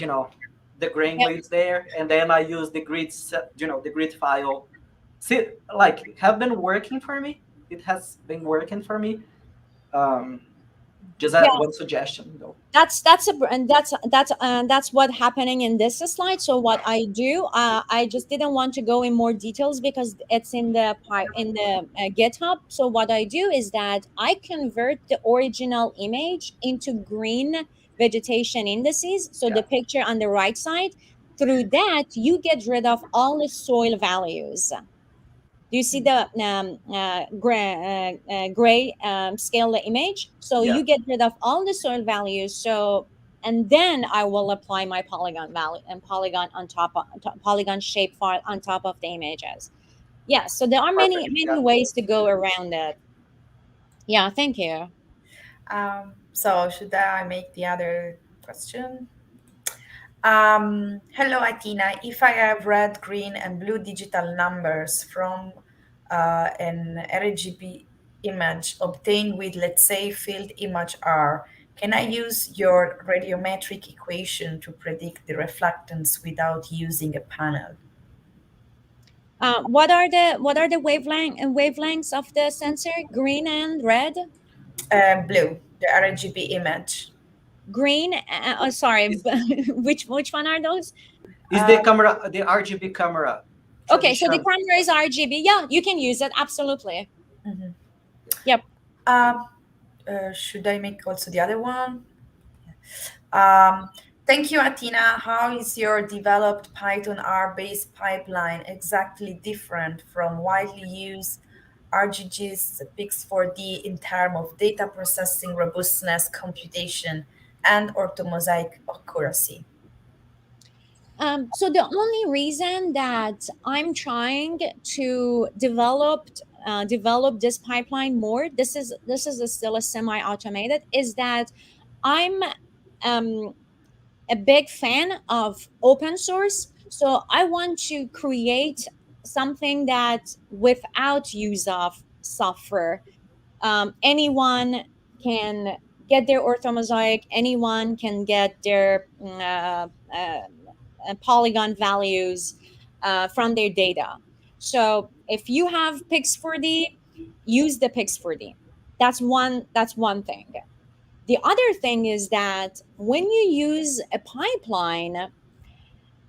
the grain Yep. lives there, and then I use the grid, the grid file. See, like, have been working for me. It has been working for me. Um, just Yeah, one suggestion, though. that's what happening in this slide. So what I do, I just didn't want to go in more details because it's in the GitHub. So what I do is that I convert the original image into green vegetation indices. So Yeah. the picture on the right side, through that you get rid of all the soil values. Do you see the gray scale the image? So Yeah. you get rid of all the soil values. So and then I will apply my polygon value and polygon on polygon shape file on top of the images. Yeah. So there are many Perfect. many Yeah. ways to go around it. Yeah. Thank you. So should I make the other question? Hello, Athena. If I have red, green, and blue digital numbers from an RGB image obtained with, let's say, field image R, can I use your radiometric equation to predict the reflectance without using a panel? What are the wavelengths of the sensor? Green and red. Blue, the RGB image. Green. Sorry, Is, which one are those? is the camera, the RGB camera, Okay, so the tradition? camera is RGB. Yeah, you can use it. Absolutely. Mhm. Yep. Should I make also the other one? Um, Thank you, Athena. How is your developed Python R-based pipeline exactly different from widely used RGG's Pix4D in terms of data processing robustness, computation, and orthomosaic accuracy? So the only reason that I'm trying to develop this pipeline more, still a semi-automated, is that I'm um, a big fan of open source. So I want to create something that without use of software, anyone can get their orthomosaic, anyone can get their polygon values from their data. So if you have Pix4D, use the Pix4D. That's one thing. The other thing is that when you use a pipeline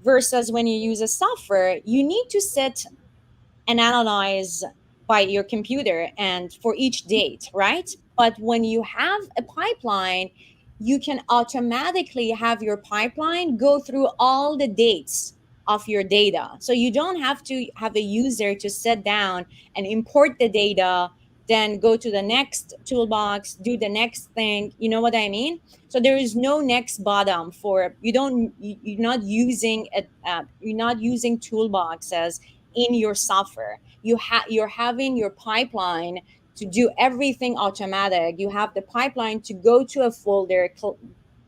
versus when you use a software, you need to sit and analyze by your computer and for each date, right? But when you have a pipeline, you can automatically have your pipeline go through all the dates of your data. So you don't have to have a user to sit down and import the data, then go to the next toolbox, do the next thing. You know what I mean? So there is no next bottom for you. You're not using it. You're not using toolboxes in your software. You're having your pipeline to do everything automatic. You have the pipeline to go to a folder,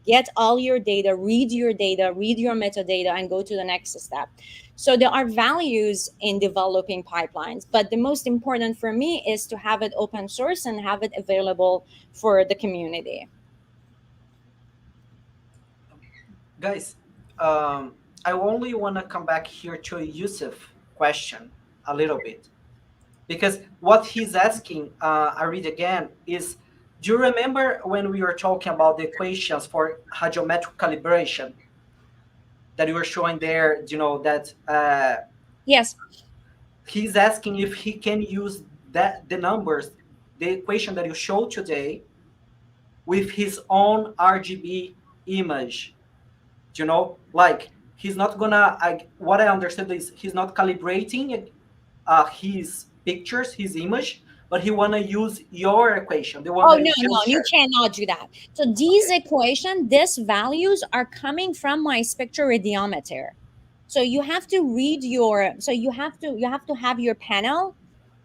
get all your data, read your metadata, and go to the next step. So there are values in developing pipelines, but the most important for me is to have it open source and have it available for the community. Guys, I only want to come back here to Yusuf question a little bit, because what he's asking, I read again, is, do you remember when we were talking about the equations for radiometric calibration that you were showing there? You know that Yes. he's asking if he can use the numbers, the equation that you showed today, with his own RGB image. Like he's not gonna. What I understood is he's not calibrating his pictures, his image, but he wanna use your equation, the one Oh that no, you no, just you shared. cannot do that. So these Okay. equation, these values are coming from my spectroradiometer. So you have to read your. So you have to have your panel.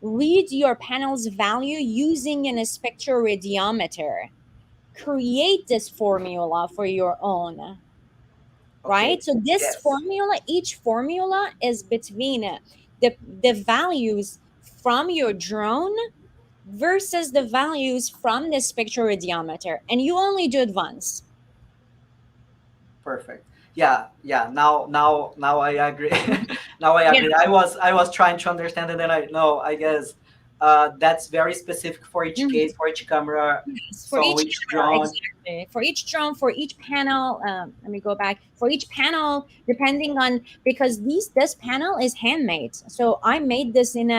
Read your panel's value using a spectroradiometer. Create this formula for your own, right? Okay. So this Yes. formula, each formula is between the values from your drone versus the values from the spectroradiometer, and you only do it once. Perfect. Yeah. Yeah. Now I agree. Now I Yeah. agree. I was trying to understand, and then I know. I guess that's very specific for each Mhm. case, for each camera, Yes, for so each each camera, drone. exactly. For each drone, for each panel. Let me go back. For each panel, depending on, because this panel is handmade. So I made this in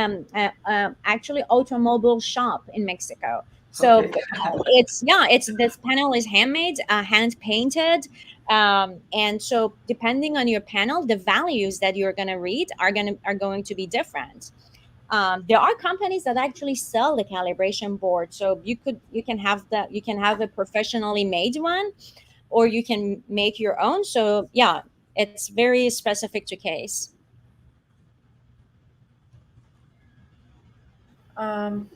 actually automobile shop in Mexico. So Okay. it's this panel is handmade, hand painted, and so depending on your panel, the values that you're gonna read are going to be different. There are companies that actually sell the calibration board, so you can have a professionally made one, or you can make your own. So yeah, it's very specific to case. Um,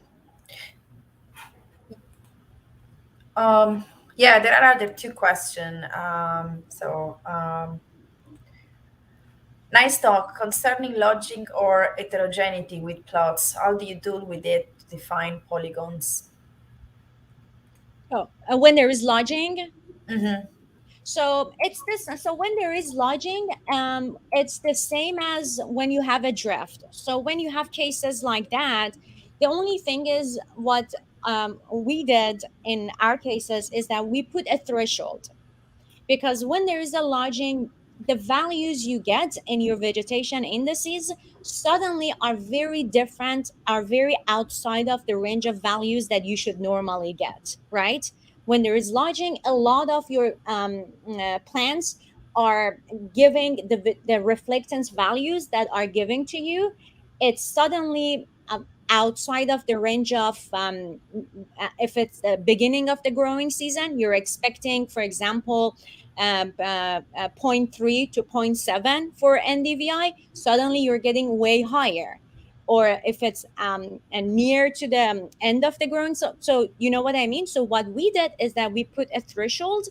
um, yeah, there are other two questions. Nice talk concerning lodging or heterogeneity with plots. How do you deal with it to define polygons? Oh, when there is lodging, Mm-hmm. so it's this. So when there is lodging, it's the same as when you have a drift. So when you have cases like that, the only thing is what we did in our cases is that we put a threshold, because when there is a lodging, the values you get in your vegetation indices suddenly are very different, are very outside of the range of values that you should normally get, right? When there is lodging, a lot of your plants are giving the reflectance values that are giving to you. It's suddenly outside of the range of if it's the beginning of the growing season, you're expecting, for example, zero point 0.3 to zero point 0.7 for NDVI, suddenly you're getting way higher. Or if it's near to the end of the growing, so you know what I mean. So what we did is that we put a threshold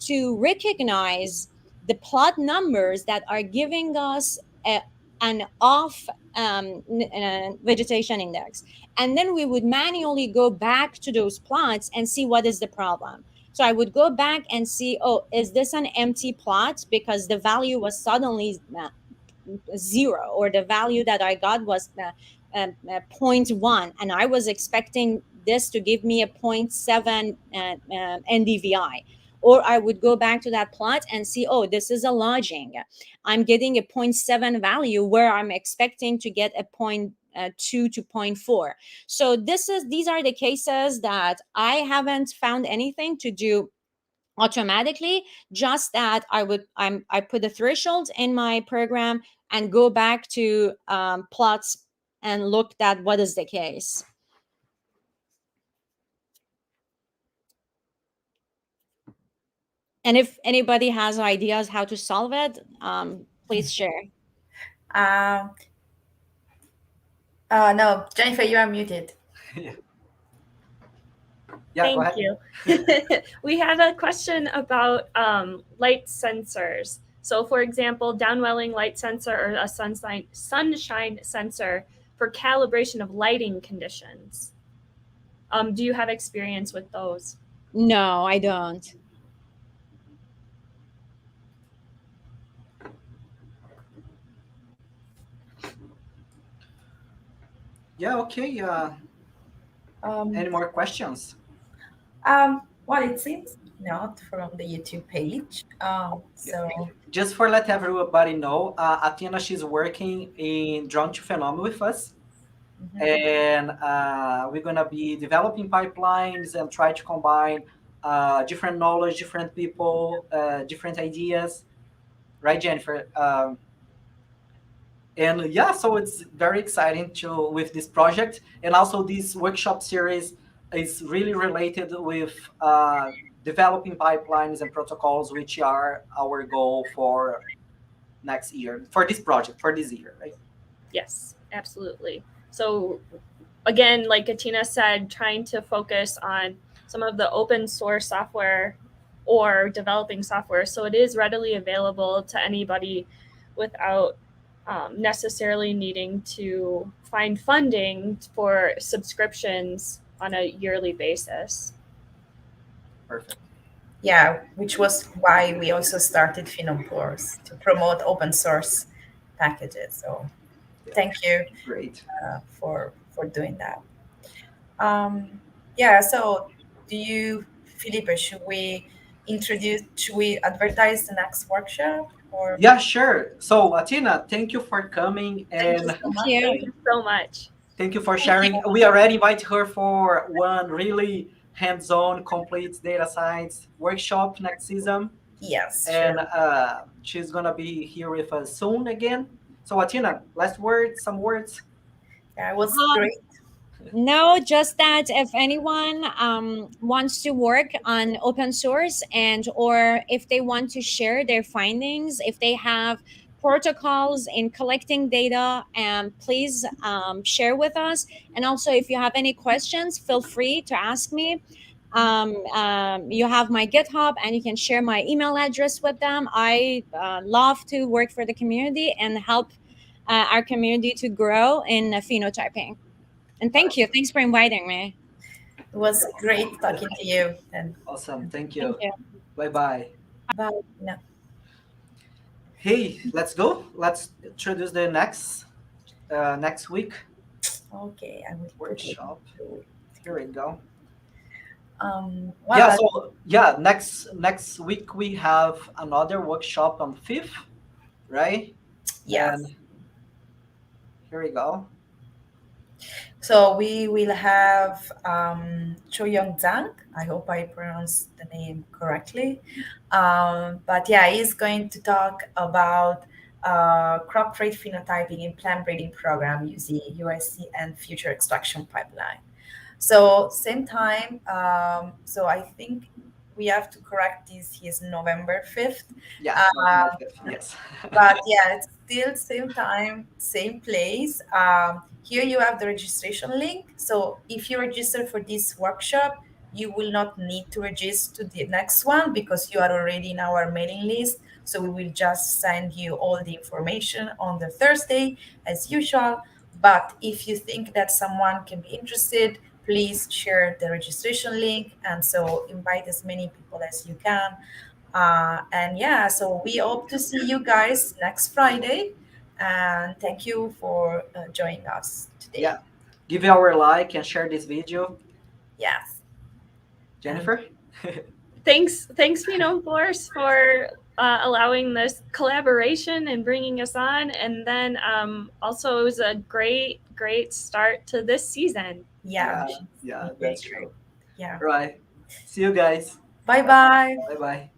to recognize the plot numbers that are giving us an off vegetation index, and then we would manually go back to those plots and see what is the problem. So I would go back and see, oh, is this an empty plot? Because the value was suddenly zero, or the value that I got was 0.1, and I was expecting this to give me a zero point 0.7 NDVI. Or I would go back to that plot and see, oh, this is a lodging. I'm getting a 0.7 value where I'm expecting to get a 0.2 to 0.4. So these are the cases that I haven't found anything to do automatically, just that I put the thresholds in my program and go back to plots and look at what is the case. And if anybody has ideas how to solve it, please share. Um, no, Jennifer, you are muted. Yeah. Yeah, go Thank ahead. you. We have a question about light sensors. So, for example, downwelling light sensor or a sunshine sensor for calibration of lighting conditions. Do you have experience with those? No, I don't. Yeah, okay. Any more questions? Well, it seems not from the YouTube page. So Just for let everybody know, Atena, she's working in Drawn to Phenome with us. And we're going to be developing pipelines and try to combine different knowledge, different people, different ideas. Right, Jennifer? And yeah, so it's very exciting to with this project. And also this workshop series is really related with developing pipelines and protocols, which are our goal for next year, for this project, for this year, right? Yes, absolutely. So again, like Atena said, trying to focus on some of the open source software or developing software. So it is readily available to anybody without necessarily needing to find funding for subscriptions on a yearly basis. Perfect. yeah, which was why we also started Phenome-Force to promote open source packages. So thank you Great. for doing that. Yeah. So do you, Felipe? Should we advertise the next workshop or? Yeah, sure. So Atena, thank you for coming Thank you and so Thank much. you. Thank you so much. thank you for Thank sharing. you. We already invite her for one really hands-on, complete data science workshop next season. Yes, And sure. she's gonna be here with us soon again. So Atina, last words, some words. Yeah, it was Um, great. No, just that if anyone wants to work on open source, and or if they want to share their findings, if they have protocols in collecting data, please share with us. And also, if you have any questions, feel free to ask me. You have my GitHub, and you can share my email address with them. I love to work for the community and help our community to grow in phenotyping. And thank you. Thanks for inviting me. It was great talking to you. And Awesome, thank Thank you. you. Bye bye. bye. No. Hey, let's go. Let's introduce the next week Okay, I will put it. workshop. Here we go. Well, Yeah. So yeah, next week we have another workshop on 5th, right? yes. And here we go. So we will have Cho Young Zhang. I hope I pronounced the name correctly. But yeah, he's going to talk about crop trait phenotyping in plant breeding program using USC and future extraction pipeline. So same time. So I think we have to correct this. He is November 5th. Yeah, November 5th. Yes. But yeah, it's still same time, same place. Here you have the registration link. So if you register for this workshop, you will not need to register to the next one because you are already in our mailing list. So we will just send you all the information on the Thursday as usual. But if you think that someone can be interested, please share the registration link, and so invite as many people as you can. And yeah, so we hope to see you guys next Friday And thank you for joining us today. Yeah. Give our like and share this video. Yes. Jennifer? Thanks, PhenomeForce, for allowing this collaboration and bringing us on. And then also, it was a great start to this season. Yeah. Yeah, that's true. Yeah. Right. See you guys. Bye bye. Bye bye.